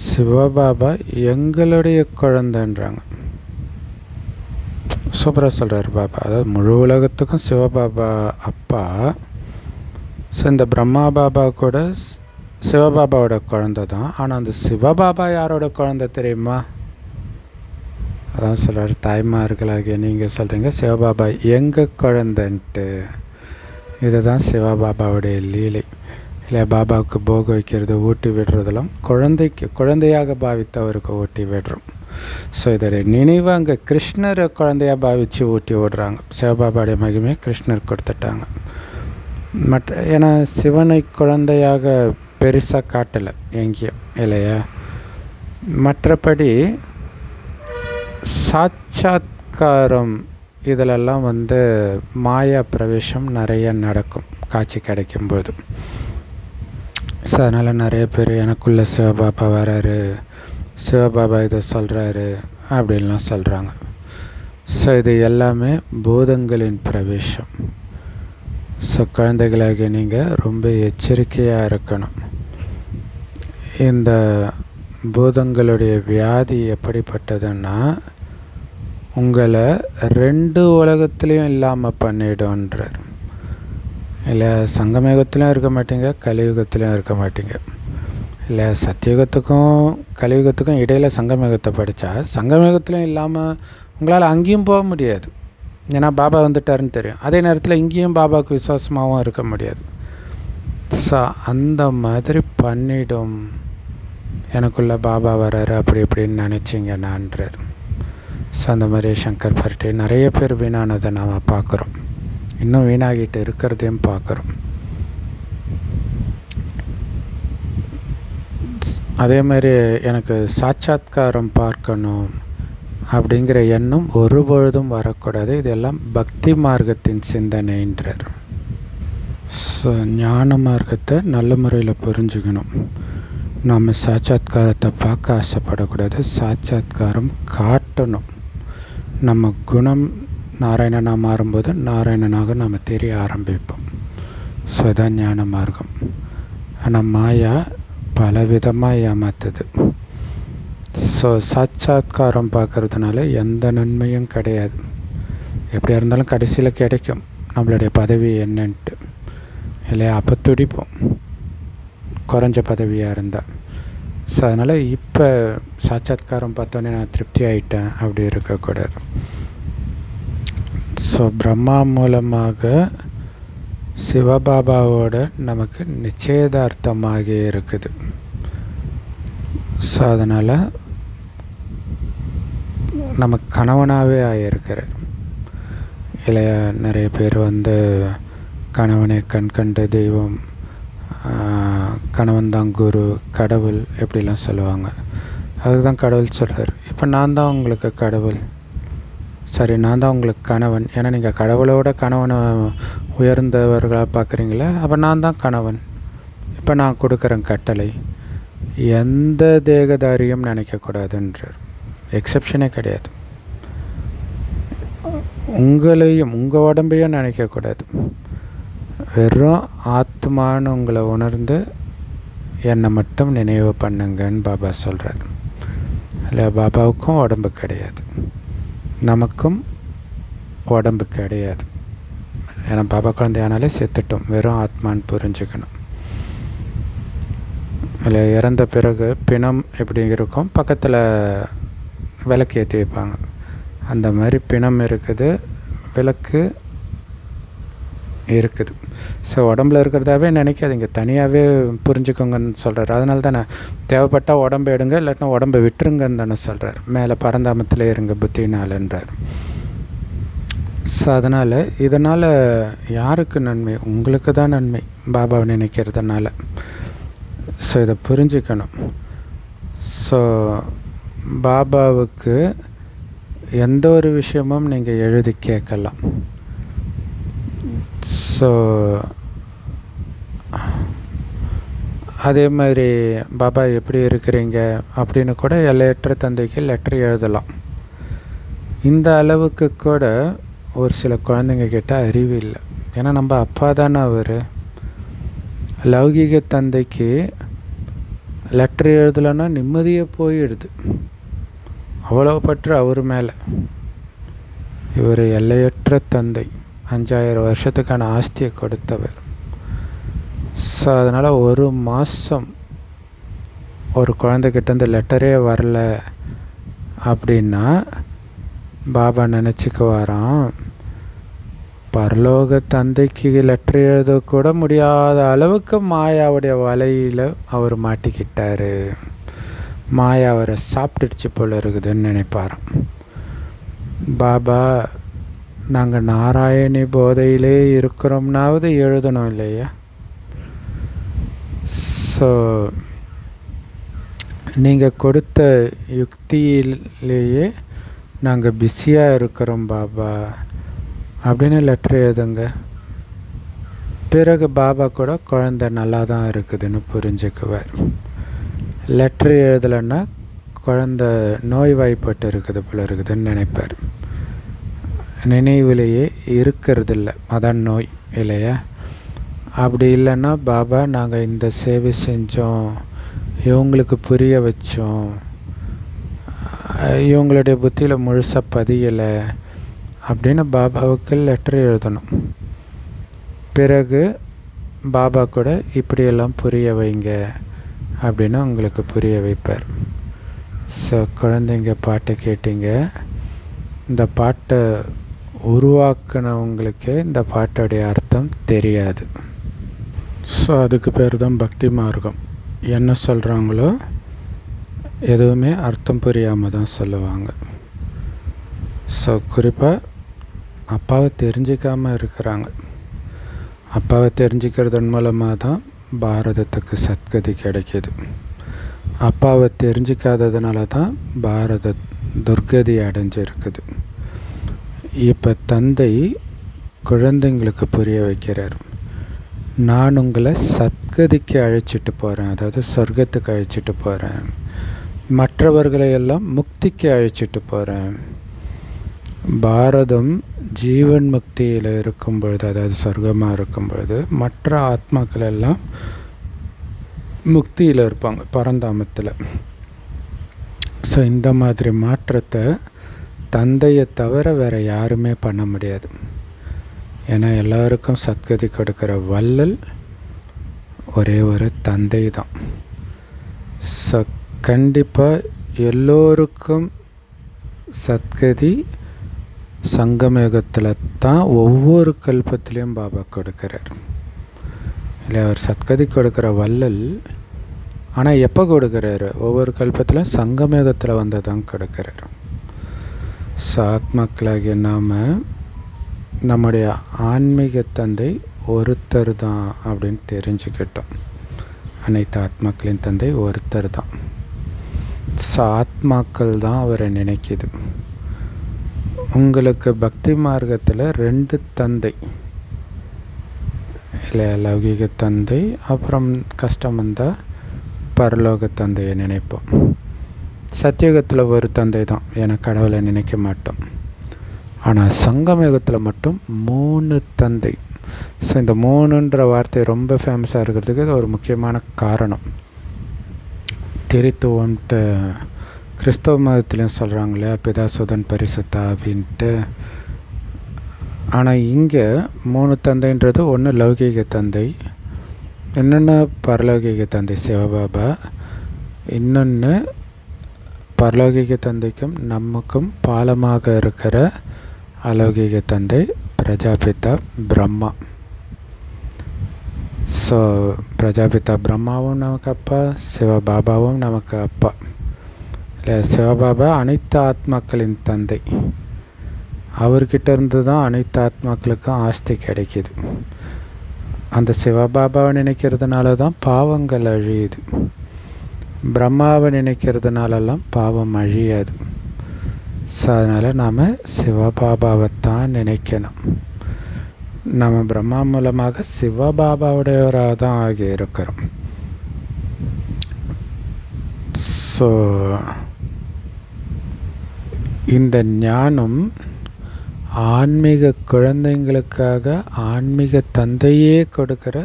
சிவபாபா எங்களுடைய குழந்தைன்றாங்க. சூப்பராக சொல்கிறார் பாபா. அதாவது முழு உலகத்துக்கும் சிவபாபா அப்பா. ஸோ இந்த பிரம்மா பாபா கூட சிவபாபாவோட குழந்தை தான். ஆனால் அந்த சிவபாபா யாரோட குழந்தை தெரியுமா? அதான் சொல்கிறார், தாய்மார்களாகிய நீங்கள் சொல்கிறீங்க சிவபாபா எங்கள் குழந்தைன்ட்டு. இதுதான் சிவபாபாவுடைய லீலை. இல்லை பாபாவுக்கு போக வைக்கிறது, ஊட்டி விடுறதெல்லாம் குழந்தையாக பாவித்து அவருக்கு ஊட்டி விடுறோம். ஸோ இதோடைய நினைவு அங்கே கிருஷ்ணரை குழந்தையாக பாவித்து ஊட்டி விடுறாங்க. சிவபாபாவுடைய மகிமையை கிருஷ்ணர் கொடுத்துட்டாங்க. ஏன்னா சிவனை குழந்தையாக பெருசாக காட்டலை எங்கேயும் இல்லையா. மற்றபடி சாட்சாத்காரம் இதிலெல்லாம் மாயா பிரவேசம் நிறைய நடக்கும் காட்சி கிடைக்கும்போது. ஸோ அதனால் நிறைய பேர் எனக்குள்ளே சிவபாபா வராரு, சிவபாபா இதை சொல்கிறாரு அப்படின்லாம் சொல்கிறாங்க. ஸோ இது எல்லாமே பூதங்களின் பிரவேசம். ஸோ குழந்தைகளாக நீங்கள் ரொம்ப எச்சரிக்கையாக இருக்கணும். இந்த பூதங்களுடைய வியாதி எப்படிப்பட்டதுன்னா உங்களை 2 உலகத்துலேயும் இல்லாமல் பண்ணிடும்ன்றார். இல்லை சங்கமயுகத்துலையும் இருக்க மாட்டீங்க, கலியுகத்துலையும் இருக்க மாட்டீங்க. இல்லை சத்தியுகத்துக்கும் கலியுகத்துக்கும் இடையில் சங்கமயுகத்தை படித்தா சங்கமயுகத்துலையும் இல்லாமல் உங்களால் அங்கேயும் போக முடியாது. ஏன்னா பாபா வந்துட்டாருன்னு தெரியும். அதே நேரத்தில் இங்கேயும் பாபாவுக்கு விசுவாசமாகவும் இருக்க முடியாது. ஸோ அந்த மாதிரி பண்ணிடும். எனக்குள்ளே பாபா வர்றாரு அப்படி இப்படின்னு நினச்சிங்கன்னான்றார். ஸோ அந்த மாதிரி சங்கர் பர்ட்டி நிறைய பேர் வீணானதை நாம் பார்க்குறோம். இன்னும் வீணாகிட்டு இருக்கிறதையும் பார்க்குறோம். அதே மாதிரி எனக்கு சாட்சாத்காரம் பார்க்கணும் அப்படிங்கிற எண்ணம் ஒருபொழுதும் வரக்கூடாது. இதெல்லாம் பக்தி மார்க்கத்தின் சிந்தனைன்றார். ஸோ ஞான மார்க்கத்தை நல்ல முறையில் புரிஞ்சுக்கணும். நாம் சாட்சாத்காரத்தை பார்க்க ஆசைப்படக்கூடாது, சாட்சாத்காரம் காட்டணும். நம்ம குணம் நாராயணனாக மாறும்போது நாராயணனாக நாம் தெரிய ஆரம்பிப்போம். ஸோ இதான் ஞான மார்க்கம். ஆனால் மாயா பலவிதமாக ஏமாத்துது. ஸோ சாட்சாத்காரம் பார்க்குறதுனால எந்த நன்மையும் கிடையாது. எப்படியா இருந்தாலும் கடைசியில் கிடைக்கும் நம்மளுடைய பதவி என்னன்ட்டு இல்லையா. அப்போ துடிப்போம் குறைஞ்ச பதவியாக இருந்தால். ஸோ அதனால் இப்போ சாட்சாத்காரம் பார்த்தோன்னே நான் திருப்தி ஆகிட்டேன் அப்படி இருக்கக்கூடாது. ஸோ பிரம்மா மூலமாக சிவபாபாவோட நமக்கு நிச்சயதார்த்தமாகி இருக்குது. ஸோ அதனால் நமக்கு கணவனாகவே ஆகியிருக்கிறார் இல்லையா. நிறைய பேர் கணவனை கண்கண்ட தெய்வம், கணவன் தான் குரு, கடவுள் எப்படிலாம் சொல்லுவாங்க. அதுதான் கடவுள் சொல்கிறார். இப்போ நான் தான் உங்களுக்கு கடவுள், சரி நான் தான் உங்களுக்கு கணவன். ஏன்னா நீங்கள் கடவுளோட கணவனை உயர்ந்தவர்களாக பார்க்குறீங்களே, அப்போ நான் தான் கணவன். இப்போ நான் கொடுக்குறேன் கட்டளை. எந்த தேகதாரியும் நினைக்கக்கூடாதுன்றார். எக்ஸப்ஷனே கிடையாது. உங்களையும் உங்கள் உடம்பையும் நினைக்கக்கூடாது. வெறும் ஆத்மான்னு உங்களை உணர்ந்து என்னை மட்டும் நினைவு பண்ணுங்கன்னு பாபா சொல்கிறார். இல்லை பாபாவுக்கும் உடம்பு கிடையாது, நமக்கும் உடம்பு கிடையாது. ஏன்னா பாபா குழந்தையானாலே செத்துட்டோம், வெறும் ஆத்மான்னு புரிஞ்சுக்கணும். இல்லை இறந்த பிறகு பிணம் எப்படி இருக்கும், பக்கத்தில் விளக்கு ஏற்றி வைப்பாங்க. அந்த மாதிரி பிணம் இருக்குது, விளக்கு இருக்குது. ஸோ உடம்புல இருக்கிறதாவே நினைக்காதீங்க, தனியாகவே புரிஞ்சுக்கோங்கன்னு சொல்கிறார். அதனால தானே தேவைப்பட்டால் உடம்பை எடுங்க, இல்லாட்டினா உடம்பை விட்டுருங்கன்னு தானே சொல்கிறார். மேலே பரந்தாமத்தில் இருங்க புத்தினாலன்றார். ஸோ அதனால் இதனால் யாருக்கு நன்மை? உங்களுக்கு தான் நன்மை பாபாவை நினைக்கிறதுனால. ஸோ இதை புரிஞ்சுக்கணும். ஸோ பாபாவுக்கு எந்த ஒரு விஷயமும் நீங்கள் எழுதி கேட்கலாம். ஸோ அதே மாதிரி பாபா எப்படி இருக்கிறீங்க அப்படின்னு கூட எல்லையற்ற தந்தைக்கு லெட்டர் எழுதலாம். இந்த அளவுக்கு கூட ஒரு சில குழந்தைங்க கிட்ட அறிவு இல்லை. ஏன்னா நம்ம அப்பா தானே அவர். லௌகீக தந்தைக்கு லெட்டர் எழுதலைன்னா நிம்மதியே போயிடுது. அவ்வளோ பற்று அவர் மேலே. இவர் எல்லையற்ற தந்தை, 5000 வருஷத்துக்கான ஆஸ்தியை கொடுத்தவர். ஸோ அதனால் ஒரு மாதம் ஒரு குழந்தைகிட்டேருந்து லெட்டரே வரல அப்படின்னா பாபா நினச்சிக்குவாராம், பரலோக தந்தைக்கு லெட்டர் எழுதக்கூட முடியாத அளவுக்கு மாயாவுடைய வலையில் அவர் மாட்டிக்கிட்டார். மாயா அவரை சாப்பிட்டுடுச்சு போல இருக்குதுன்னு நினைப்பாராம். பாபா நாங்கள் நாராயணி போதையிலே இருக்கிறோம்னாவது எழுதணும் இல்லையா? ஸோ நீங்கள் கொடுத்த யுக்தியிலேயே நாங்கள் பிஸியாக இருக்கிறோம் பாபா அப்படின்னு லெட்டர் எழுதுங்க. பிறகு பாபா கூட குழந்தை நல்லா தான் இருக்குதுன்னு புரிஞ்சுக்குவார். லெட்டர் எழுதலைன்னா குழந்தை நோய்வாய்ப்பட்டு இருக்குது போல இருக்குதுன்னு நினைப்பார். நினைவிலேயே இருக்கிறதில்ல, அதான் நோய் இல்லையா? அப்படி இல்லைன்னா பாபா நாங்கள் இந்த சேவை செஞ்சோம், இவங்களுக்கு புரிய வச்சோம், இவங்களுடைய புத்தியில் முழுசாக பதியலை அப்படின்னு பாபாவுக்கு லெட்டர் எழுதணும். பிறகு பாபா கூட இப்படியெல்லாம் புரிய வைங்க அப்படின்னு உங்களுக்கு புரிய வைப்பார். ஸோ குழந்தைங்க பாட்டை கேட்டீங்க. இந்த பாட்டை உருவாக்குனவங்களுக்கு இந்த பாட்டோடைய அர்த்தம் தெரியாது. ஸோ அதுக்கு பேர் தான் பக்தி மார்க்கம். என்ன சொல்கிறாங்களோ எதுவுமே அர்த்தம் புரியாமல் தான் சொல்லுவாங்க. ஸோ குறிப்பாக அப்பாவை தெரிஞ்சிக்காமல் இருக்கிறாங்க. அப்பாவை தெரிஞ்சுக்கிறதன் மூலமாக தான் பாரதத்துக்கு சத்கதி கிடைக்கிது. அப்பாவை தெரிஞ்சிக்காததுனால தான் பாரத துர்கதி அடைஞ்சிருக்குது. இப்போ தந்தை குழந்தைங்களுக்கு புரிய வைக்கிறார், நான் உங்களை சத்கதிக்கு அழைச்சிட்டு போகிறேன், அதாவது சொர்க்கத்துக்கு அழைச்சிட்டு போகிறேன், மற்றவர்களை எல்லாம் முக்திக்கு அழைச்சிட்டு போகிறேன். பாரதம் ஜீவன் முக்தியில் இருக்கும் பொழுது, அதாவது சொர்க்கமாக இருக்கும் பொழுது, மற்ற ஆத்மாக்கள் எல்லாம் முக்தியில் இருப்பாங்க, பரந்தாமத்தில். ஸோ இந்த மாதிரி மாற்றத்தை தந்தையை தவிர வேறு யாருமே பண்ண முடியாது. ஏன்னா எல்லாருக்கும் சத்கதி கொடுக்குற வள்ளல் ஒரே ஒரு தந்தை தான். ஸோ கண்டிப்பாக எல்லோருக்கும் சத்கதி சங்கமயுகத்தில் தான் ஒவ்வொரு கல்பத்திலையும் பாபா கொடுக்குறார். இல்லை, அவர் சத்கதி கொடுக்குற வள்ளல். ஆனால் எப்போ கொடுக்குறாரு? ஒவ்வொரு கல்பத்திலும் சங்கமயுகத்தில் வந்து தான் கொடுக்குறார். ஸோ ஆத்மாக்களாகிய நாம் நம்முடைய ஆன்மீக தந்தை ஒருத்தர் தான் அப்படின்னு தெரிஞ்சுக்கிட்டோம். அனைத்து ஆத்மாக்களின் தந்தை ஒருத்தர் தான். ஸோ ஆத்மாக்கள் தான் அவரை நினைக்கிது. உங்களுக்கு பக்தி மார்க்கத்தில் 2 தந்தை இல்லை, லௌகிக தந்தை, அப்புறம் கஷ்டம் வந்தால் பரலோக தந்தையை நினைப்போம். சத்தியுகத்தில் ஒரு தந்தை தான், ஏன்னா கடவுளை நினைக்க மாட்டோம். ஆனால் சங்கமயுகத்தில் மட்டும் 3 தந்தை. ஸோ இந்த 3ன்ற வார்த்தை ரொம்ப ஃபேமஸாக இருக்கிறதுக்கு இது ஒரு முக்கியமான காரணம். திரித்துவம்ட்டு கிறிஸ்தவ மதத்துலேயும் சொல்கிறாங்க இல்லையா, பிதாசுதன் பரிசுத்தா அப்படின்ட்டு. ஆனால் இங்கே 3 தந்தைன்றது ஒன்று லௌகீக தந்தை, இன்னொன்று பரலௌகிக தந்தை சிவபாபா, இன்னொன்று பரலௌகிக தந்தைக்கும் நமக்கும் பாலமாக இருக்கிற அலௌகிக தந்தை பிரஜாபிதா பிரம்மா. ஸோ பிரஜாபிதா பிரம்மாவும் நமக்கு அப்பா, சிவபாபாவும் நமக்கு அப்பா. இல்லை, சிவபாபா அனைத்து ஆத்மாக்களின் தந்தை. அவர்கிட்ட இருந்து தான் அனைத்து ஆத்மாக்களுக்கும் ஆஸ்தி கிடைக்கிது. அந்த சிவபாபாவை நினைக்கிறதுனால தான் பாவங்கள் அழியுது. பிரம்மாவை நினைக்கிறதுனாலெல்லாம் பாவம் அழியாது. ஸோ அதனால் நாம் சிவபாபாவை தான் நினைக்கணும். நம்ம பிரம்மா மூலமாக சிவபாபாவுடையவராக தான் ஆகி இருக்கிறோம். ஸோ இந்த ஞானம் ஆன்மீக குழந்தைங்களுக்காக ஆன்மீக தந்தையே கொடுக்கிற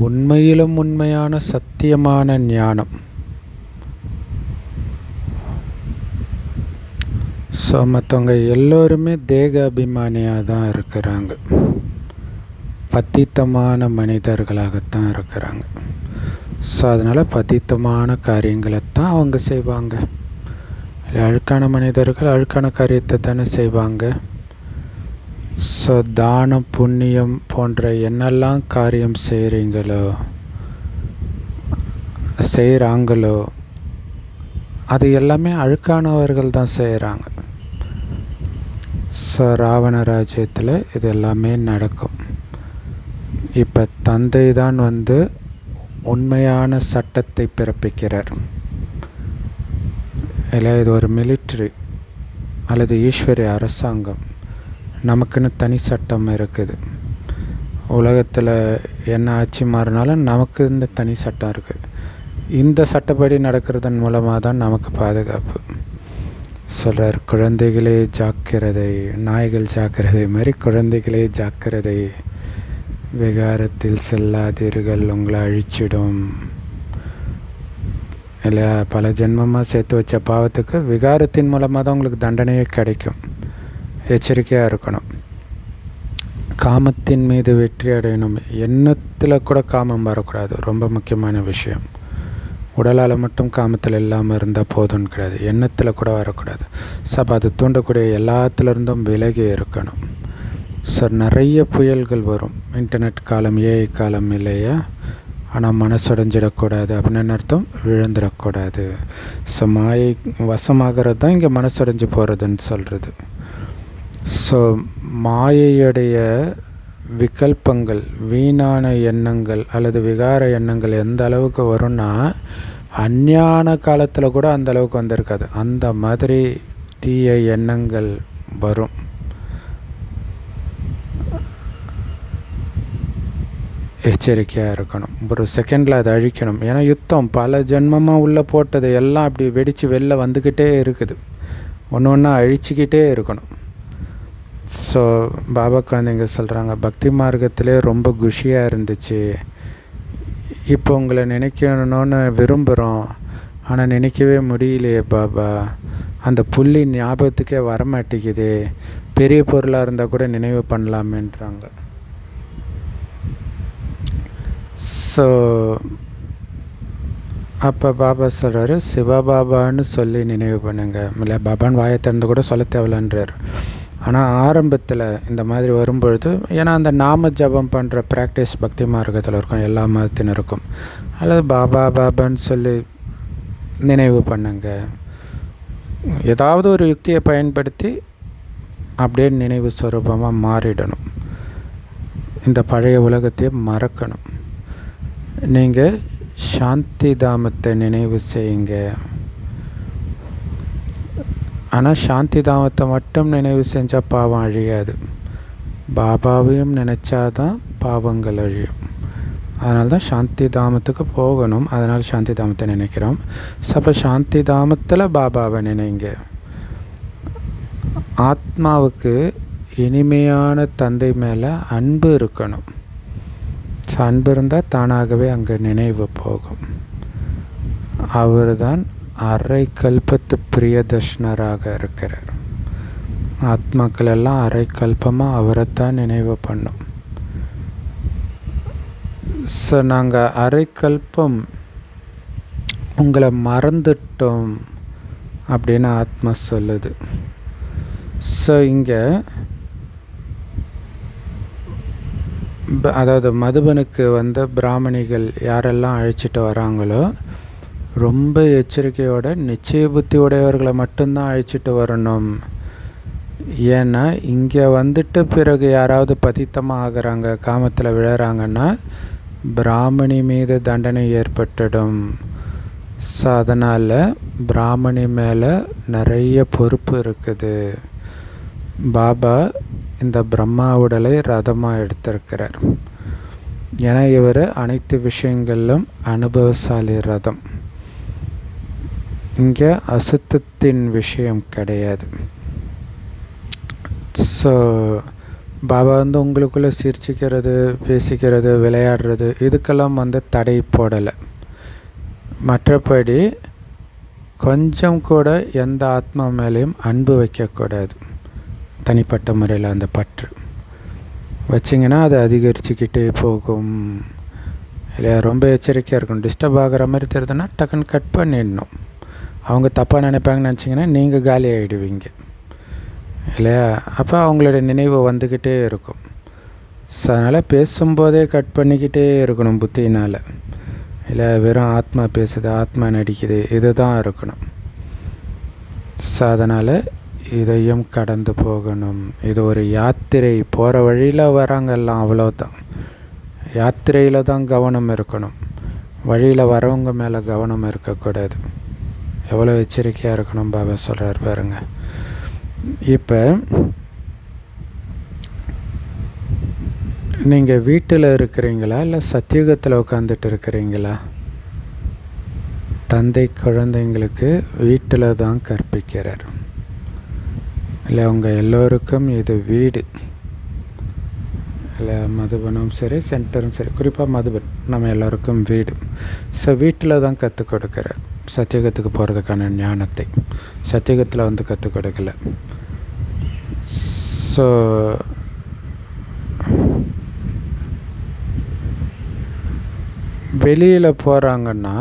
உண்மையிலும் உண்மையான சத்தியமான ஞானம். ஸோ மற்றவங்க எல்லோருமே தேக அபிமானியாக தான் இருக்கிறாங்க, பத்தித்தமான மனிதர்களாகத்தான் இருக்கிறாங்க. ஸோ அதனால் பத்தித்தமான காரியங்களைத்தான் அவங்க செய்வாங்க. அழுக்கான மனிதர்கள் அழுக்கான காரியத்தை தானே செய்வாங்க. ஸோ தானம் புண்ணியம் போன்ற என்னெல்லாம் காரியம் செய்கிறாங்களோ அது எல்லாமே அழுக்கானவர்கள் தான் செய்கிறாங்க. ஸோ ராவண ராஜ்யத்தில் இது எல்லாமே நடக்கும். இப்போ தந்தை தான் உண்மையான சட்டத்தை பிறப்பிக்கிறார். இல்லை, இது ஒரு மிலிட்ரி அல்லது ஈஸ்வரிய அரசாங்கம். நமக்குன்னு தனி சட்டம் இருக்குது. உலகத்தில் என்ன ஆட்சி மாறினாலும் நமக்கு இந்த தனி சட்டம் இருக்குது. இந்த சட்டப்படி நடக்கிறதன் மூலமாக தான் நமக்கு பாதுகாப்பு. சொல்கிறார், குழந்தைகளே ஜாக்கிரதை, நாய்கள் ஜாக்கிரதை மாதிரி குழந்தைகளே ஜாக்கிரதை, விகாரத்தில் செல்லாதீர்கள், உங்களை அழிச்சிடும். இல்லையா? பல ஜென்மமாக சேர்த்து வச்ச பாவத்துக்கு விகாரத்தின் மூலமாக தான் உங்களுக்கு தண்டனையே கிடைக்கும். எச்சரிக்கையாக இருக்கணும். காமத்தின் மீது வெற்றி அடையணும். எண்ணத்தில் கூட காமம் வரக்கூடாது. ரொம்ப முக்கியமான விஷயம். உடலால் மட்டும் காமத்தில் இல்லாமல் இருந்தால் போதும்னு கிடையாது, எண்ணத்தில் கூட வரக்கூடாது. அப்போ அது தூண்டக்கூடிய எல்லாத்துலேருந்தும் விலகி இருக்கணும். சார், நிறைய புயல்கள் வரும். இன்டர்நெட் காலம், ஏஐ காலம் இல்லையா? ஆனால் மனசடைஞ்சிடக்கூடாது அப்படின்னு அர்த்தம், விழுந்துடக்கூடாது. ஸோ மாயை வசமாகிறது தான் இங்கே மனசடைஞ்சு போகிறதுன்னு சொல்கிறது. ஸோ மாயையுடைய விகல்பங்கள், வீணான எண்ணங்கள் அல்லது விகார எண்ணங்கள் எந்த அளவுக்கு வரும்னா, அஞ்ஞான காலத்தில் கூட அந்த அளவுக்கு வந்திருக்காது. அந்த மாதிரி தீய எண்ணங்கள் வரும். எச்சரிக்கையாக இருக்கணும். ஒரு செகண்டில் அதை அழிக்கணும். ஏன்னா யுத்தம் பல ஜென்மமாக உள்ளே போட்டது எல்லாம் அப்படி வெடித்து வெளில வந்துக்கிட்டே இருக்குது. ஒன்று ஒன்றா அழிச்சிக்கிட்டே இருக்கணும். ஸோ பாபா குழந்தைங்க சொல்கிறாங்க, பக்தி மார்க்கத்திலே ரொம்ப குஷியாக இருந்துச்சு, இப்போ உங்களை நினைக்கணும்னு விரும்புகிறோம், ஆனால் நினைக்கவே முடியலையே பாபா, அந்த புள்ளி ஞாபகத்துக்கே வரமாட்டேங்குது, பெரிய பொருளாக இருந்தால் கூட நினைவு பண்ணலாமேன்றாங்க. ஸோ அப்போ பாபா சொல்கிறாரு, சிவபாபான்னு சொல்லி நினைவு பண்ணுங்க. இல்லை, பாபான்னு வாயை திறந்து கூட சொல்ல தேவையில்லைன்றார். ஆனால் ஆரம்பத்தில் இந்த மாதிரி வரும்பொழுது, ஏன்னா அந்த நாம ஜபம் பண்ணுற ப்ராக்டிஸ் பக்தி மார்க்கத்தில் இருக்கும், எல்லா மதத்தினருக்கும். அல்லது பாபா பாபான்னு சொல்லி நினைவு பண்ணுங்க. ஏதாவது ஒரு யுக்தியை பயன்படுத்தி அப்படியே நினைவு ஸ்வரூபமாக மாறிடணும். இந்த பழைய உலகத்தையே மறக்கணும். நீங்கள் சாந்தி தாமத்தை நினைவு செய்யுங்க. ஆனால் சாந்தி தாமத்தை மட்டும் நினைவு செஞ்சால் பாவம் அழியாது. பாபாவையும் நினச்சாதான் பாவங்கள் அழியும். அதனால தான் சாந்தி தாமத்துக்கு போகணும். அதனால் சாந்தி தாமத்தை நினைக்கிறோம். அப்போ சாந்தி தாமத்தில் பாபாவை நினைங்க. ஆத்மாவுக்கு இனிமையான தந்தை மேலே அன்பு இருக்கணும். அன்பு இருந்தால் தானாகவே அங்கே நினைவு போகும். அவர் தான் அரை கல்பத்து பிரியதர்ஷனராக இருக்கிறார். ஆத்மாக்கள் எல்லாம் அரை கல்பமாக அவரைத்தான் நினைவு பண்ணும். ஸோ நாங்கள் அரை கல்பம் உங்களை மறந்துட்டோம் அப்படின்னு ஆத்மா சொல்லுது. ஸோ இங்கே அதாவது மதுபனுக்கு பிராமணிகள் யாரெல்லாம் அழைச்சிட்டு வராங்களோ, ரொம்ப எச்சரிக்கையோட நிச்சய புத்தி உடையவர்களை மட்டும்தான் அழைச்சிட்டு வரணும். ஏன்னா இங்கே பிறகு யாராவது பதித்தமாக ஆகிறாங்க, காமத்தில் விழுறாங்கன்னா பிராமணி மீது தண்டனை ஏற்பட்டுடும். ஸோ அதனால் பிராமணி மேலே நிறைய பொறுப்பு இருக்குது. பாபா இந்த பிரம்மா உடலை ரதமாக எடுத்திருக்கிறார். ஏன்னா இவர் அனைத்து விஷயங்களிலும் அனுபவசாலி ரதம். இங்கே அசுத்தத்தின் விஷயம் கிடையாது. ஸோ பாபா உங்களுக்குள்ளே சிரிச்சிக்கிறது, பேசிக்கிறது, விளையாடுறது இதுக்கெல்லாம் தடை போடலை. மற்றபடி கொஞ்சம் கூட எந்த ஆத்மா மேலேயும் அன்பு வைக்கக்கூடாது. தனிப்பட்ட முறையில் அந்த பற்று வச்சிங்கன்னா அது அதிகரிச்சுக்கிட்டே போகும். இல்லையா? ரொம்ப எச்சரிக்கையாக இருக்கணும். டிஸ்டர்ப் ஆகிற மாதிரி தெரியுதுன்னா டக்குன்னு கட் பண்ணிடணும். அவங்க தப்பாக நினைப்பாங்கன்னு நினச்சிங்கன்னா நீங்கள் காலி ஆகிடுவீங்க. இல்லையா? அப்போ அவங்களுடைய நினைவு வந்துக்கிட்டே இருக்கும். ஸோ அதனால் பேசும்போதே கட் பண்ணிக்கிட்டே இருக்கணும் புத்தினால். இல்லை வெறும் ஆத்மா பேசுது, ஆத்மா நடிக்குது, இது தான் இருக்கணும். ஸோ அதனால் இதையும் கடந்து போகணும். இது ஒரு யாத்திரை. போகிற வழியில் வராங்கெல்லாம், அவ்வளோதான். யாத்திரையில் தான் கவனம் இருக்கணும். வழியில் வரவங்க மேலே கவனம் இருக்கக்கூடாது. எவ்வளோ எச்சரிக்கையாக இருக்கணும் பாபா சொல்கிறார் பாருங்க. இப்போ நீங்கள் வீட்டில் இருக்கிறீங்களா இல்லை சத்தியுகத்தில் உட்காந்துட்டு இருக்கிறீங்களா? தந்தை குழந்தைங்களுக்கு வீட்டில் தான் கற்பிக்கிறார். இல்லை உங்கள் எல்லோருக்கும் இது வீடு. இல்லை மதுபனும் சரி, சென்டரும் சரி, குறிப்பாக மதுபன் நம்ம எல்லோருக்கும் வீடு. ஸோ வீட்டில் தான் கற்றுக் கொடுக்குறார் சத்தியுகத்துக்கு போகிறதுக்கான ஞானத்தை. சத்தியுகத்தில் வந்து கற்றுக் கொடுக்கல. ஸோ வெளியில் போகிறாங்கன்னா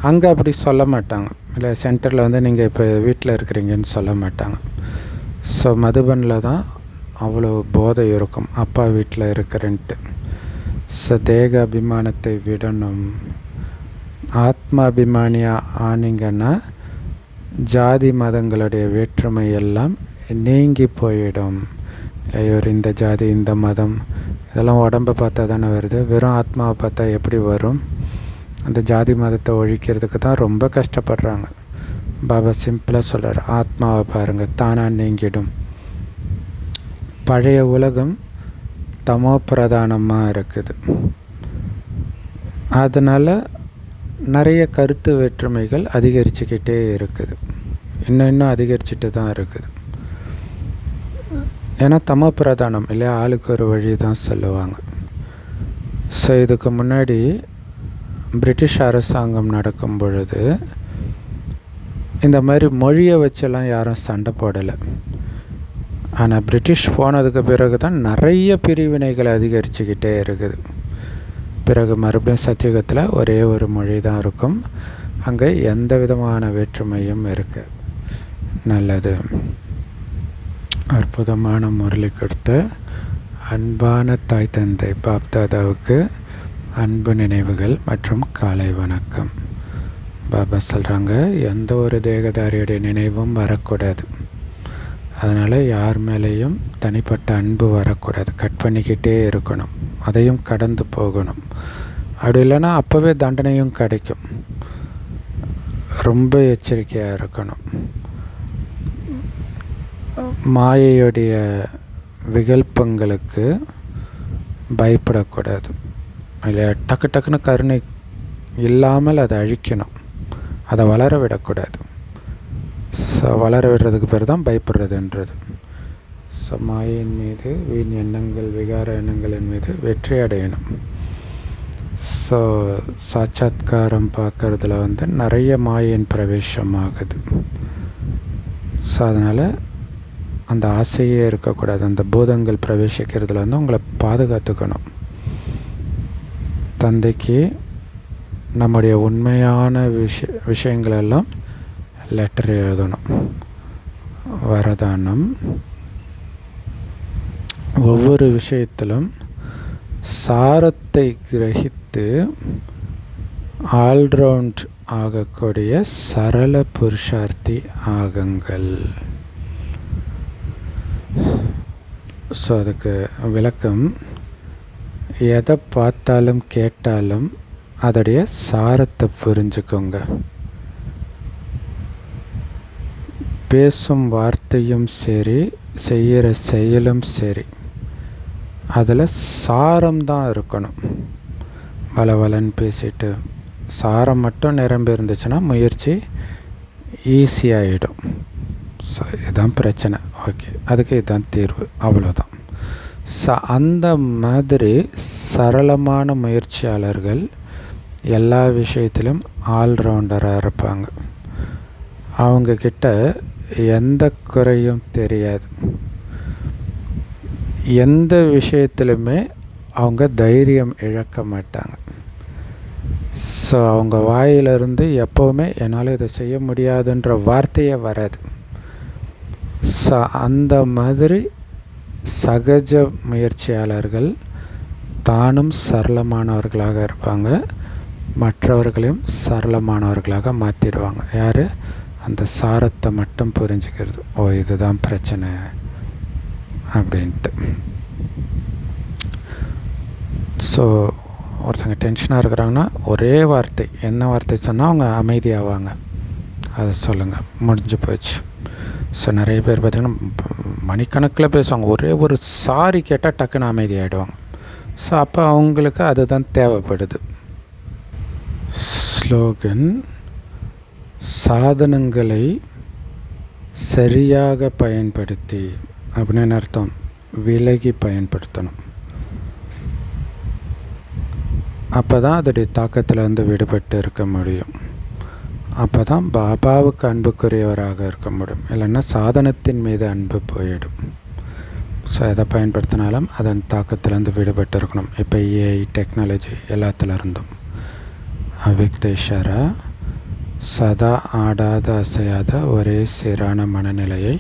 அங்கே அப்படி சொல்ல மாட்டாங்க. இல்லை சென்டரில் வந்து நீங்கள் இப்போ வீட்டில் இருக்கிறீங்கன்னு சொல்ல மாட்டாங்க. ஸோ மதுபனில் தான் அவ்வளோ போதை இருக்கும், அப்பா வீட்டில் இருக்கிறேன்ட்டு. ஸோ தேக அபிமானத்தை விடணும். ஆத்மாபிமானியாக ஆனீங்கன்னா ஜாதி மதங்களுடைய வேற்றுமை எல்லாம் நீங்கி போயிடும். இல்லை இவர் இந்த ஜாதி, இந்த மதம், இதெல்லாம் உடம்பை பார்த்தா தானே வருது. வெறும் ஆத்மாவை பார்த்தா எப்படி வரும்? அந்த ஜாதி மதத்தை ஒழிக்கிறதுக்கு தான் ரொம்ப கஷ்டப்படுறாங்க. பாபா சிம்பிளாக சொல்கிறார், ஆத்மாவை பாருங்கள், தானாக நீங்கிடும். பழைய உலகம் தமோ பிரதானமாக இருக்குது. அதனால் நிறைய கருத்து வேற்றுமைகள் அதிகரிச்சுக்கிட்டே இருக்குது. இன்னும் அதிகரிச்சுட்டு தான் இருக்குது. ஏன்னா தமோ பிரதானம் இல்லையா, ஆளுக்கு ஒரு வழி தான் சொல்லுவாங்க. ஸோ இதுக்கு முன்னாடி பிரிட்டிஷ் அரசாங்கம் நடக்கும் பொழுது இந்த மாதிரி மொழியை வச்செல்லாம் யாரும் சண்டை போடலை. ஆனால் பிரிட்டிஷ் போனதுக்கு பிறகு தான் நிறைய பிரிவினைகள் அதிகரிச்சுக்கிட்டே இருக்குது. பிறகு மறுபடியும் சத்தியுகத்தில் ஒரே ஒரு மொழி தான் இருக்கும். அங்கே எந்த விதமான வேற்றுமையும் இருக்கு. நல்லது. அற்புதமான முரளி கொடுத்த அன்பான தாய் தந்தை பாப்தாதாவுக்கு அன்பு நினைவுகள் மற்றும் காலை வணக்கம். பாபா சொல்கிறாங்க, எந்த ஒரு தேகதாரியுடைய நினைவும் வரக்கூடாது. அதனால் யார் மேலேயும் தனிப்பட்ட அன்பு வரக்கூடாது. கட் பண்ணிக்கிட்டே இருக்கணும். அதையும் கடந்து போகணும். அப்படி இல்லைன்னா அப்போவே தண்டனையும் கிடைக்கும். ரொம்ப எச்சரிக்கையாக இருக்கணும். மாயையுடைய விகல்பங்களுக்கு பயப்படக்கூடாது. இல்லையா, டக்கு டக்குன்னு கருணை இல்லாமல் அதை அழிக்கணும். அதை வளர விடக்கூடாது. வளர விடுறதுக்கு பேர் தான் பயப்படுறதுன்றது. ஸோ மாயின் மீது, வீண் எண்ணங்கள், விகார எண்ணங்களின் மீது வெற்றி அடையணும். ஸோ சாட்சாத்காரம் பார்க்குறதுல வந்து நிறைய மாயின் பிரவேசம் ஆகுது. ஸோ அதனால் அந்த ஆசையே இருக்கக்கூடாது. அந்த பூதங்கள் பிரவேசிக்கிறதுல வந்து உங்களை பாதுகாத்துக்கணும். தந்தைக்கு நம்முடைய உண்மையான விஷயங்களெல்லாம் லெட்டர் எழுதணும். வரதானம் ஒவ்வொரு விஷயத்திலும் சாரத்தை கிரகித்து ஆல்ரவுண்ட் ஆகக்கூடிய சரள புருஷார்த்தி ஆகுங்கள். ஸோ அதுக்கு விளக்கம், எதை பார்த்தாலும் கேட்டாலும் அதோடைய சாரத்தை புரிஞ்சுக்கோங்க. பேசும் வார்த்தையும் சரி, செய்கிற செயலும் சரி, அதில் சாரம்தான் இருக்கணும். வளவலன்னு பேசிட்டு சாரம் மட்டும் நிரம்பி இருந்துச்சுன்னா முயற்சி ஈஸியாகிடும். ஸோ இதுதான் பிரச்சனை. ஓகே, அதுக்கு இதுதான் தீர்வு, அவ்வளோதான். அந்த மாதிரி சரளமான முயற்சியாளர்கள் எல்லா விஷயத்திலும் ஆல்ரவுண்டராக இருப்பாங்க. அவங்கக்கிட்ட எந்த குறையும் தெரியாது. எந்த விஷயத்திலுமே அவங்க தைரியம் இழக்க மாட்டாங்க. ஸோ அவங்க வாயிலிருந்து எப்போவுமே என்னால் இதை செய்ய முடியாதுன்ற வார்த்தையே வராது. அந்த மாதிரி சகஜ முயற்சியாளர்கள் தானும் சரளமானவர்களாக இருப்பாங்க, மற்றவர்களையும் சரளமானவர்களாக மாற்றிடுவாங்க. யார்? அந்த சாரத்தை மட்டும் புரிஞ்சுக்கிறது. ஓ, இதுதான் பிரச்சனை அப்படின்ட்டு. ஸோ ஒருத்தங்க டென்ஷனாக இருக்கிறாங்கன்னா ஒரே வார்த்தை, என்ன வார்த்தை சொன்னால் அவங்க அமைதியாவாங்க, அதை சொல்லுங்கள், முடிஞ்சு போச்சு. ஸோ நிறைய பேர் பார்த்திங்கன்னா மணிக்கணக்கில் பேசுவாங்க, ஒரே ஒரு சாரி கேட்டால் டக்குன்னு அமைதியாகிடுவாங்க. ஸோ அப்போ அவங்களுக்கு அதுதான் தேவைப்படுது. ஸ்லோகன்: சாதனங்களை சரியாக பயன்படுத்தி, அப்படின்னு அர்த்தம் விலகி பயன்படுத்தணும். அப்போ தான் அதோடைய தாக்கத்திலேருந்து விடுபட்டு இருக்க முடியும். அப்போ தான் பாபாவுக்கு அன்புக்குரியவராக இருக்க முடியும். இல்லைன்னா சாதனத்தின் மீது அன்பு போயிடும். ஸோ எதை பயன்படுத்தினாலும் அதன் தாக்கத்திலேருந்து விடுபட்டு இருக்கணும். இப்போ ஏஐ டெக்னாலஜி எல்லாத்துலேருந்தும். அவ்யக்த இஷாரா: சதா ஆடாத அசையாத ஒரே சீரான மனநிலையை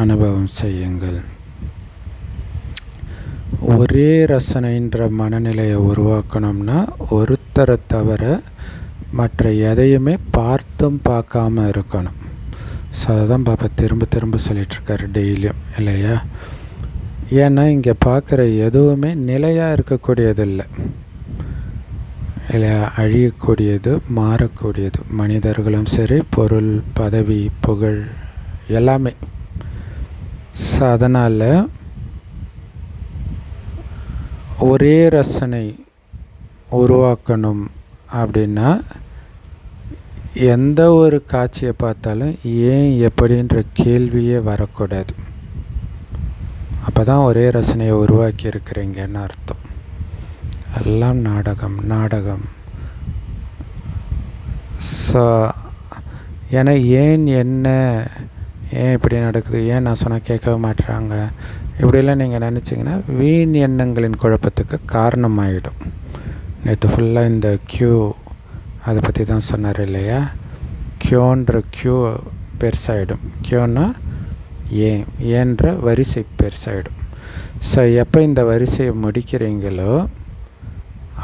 அனுபவம் செய்யுங்கள். ஒரே ரசனைன்ற மனநிலையை உருவாக்கணும்னா ஒருத்தரை தவிர மற்ற எதையுமே பார்த்தும் பார்க்காம இருக்கணும். ஸோ அதுதான் பாப்பா திரும்ப திரும்ப சொல்லிகிட்ருக்காரு டெய்லியும், இல்லையா? ஏன்னா இங்கே பார்க்குற எதுவுமே நிலையாக இருக்கக்கூடியது இல்லை, இல்லையா? அழியக்கூடியது, மாறக்கூடியது. மனிதர்களும் சரி, பொருள், பதவி, புகழ் எல்லாமே. ஸோ அதனால் ஒரே ரசனை உருவாக்கணும் அப்படின்னா எந்த ஒரு காட்சியை பார்த்தாலும் ஏன் எப்படின்ற கேள்வியே வரக்கூடாது. அப்போ தான் ஒரே ரசனையை உருவாக்கி இருக்கிறீங்கன்னு அர்த்தம். எல்லாம் நாடகம் நாடகம். ஸோ ஏன்னா ஏன் என்ன, ஏன் இப்படி நடக்குது, ஏன் நான் சொன்னால் கேட்கவே மாட்டுறாங்க, இப்படிலாம் நீங்கள் நினச்சிங்கன்னா வீண் எண்ணங்களின் குழப்பத்துக்கு காரணமாயிடும். நேற்று ஃபுல்லாக இந்த க்யூ அதை பற்றி தான் சொன்னார், இல்லையா? க்யூன்ற க்யூ பெருசாகிடும். க்யூன்னா ஏன்ற வரிசை பெருசாகிடும். ஸோ எப்போ இந்த வரிசையை முடிக்கிறீங்களோ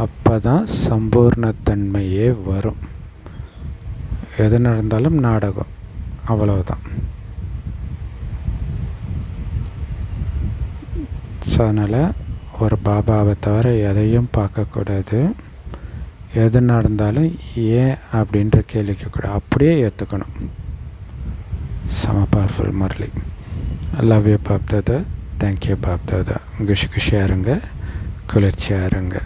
அப்போ தான் சம்பூர்ணத்தன்மையே வரும். எது நடந்தாலும் நாடகம், அவ்வளவுதான். ஸோ அதனால் ஒரு பாபாவை தவிர எதையும் பார்க்கக்கூடாது. எது நடந்தாலும் ஏன் அப்படின்ற கேள்விக்க கூட அப்படியே ஏற்றுக்கணும். செம powerful Murali. Love you Bap Dada. Thank you Bap Dada. குஷியாக இருங்க, குளிர்ச்சியாக இருங்க.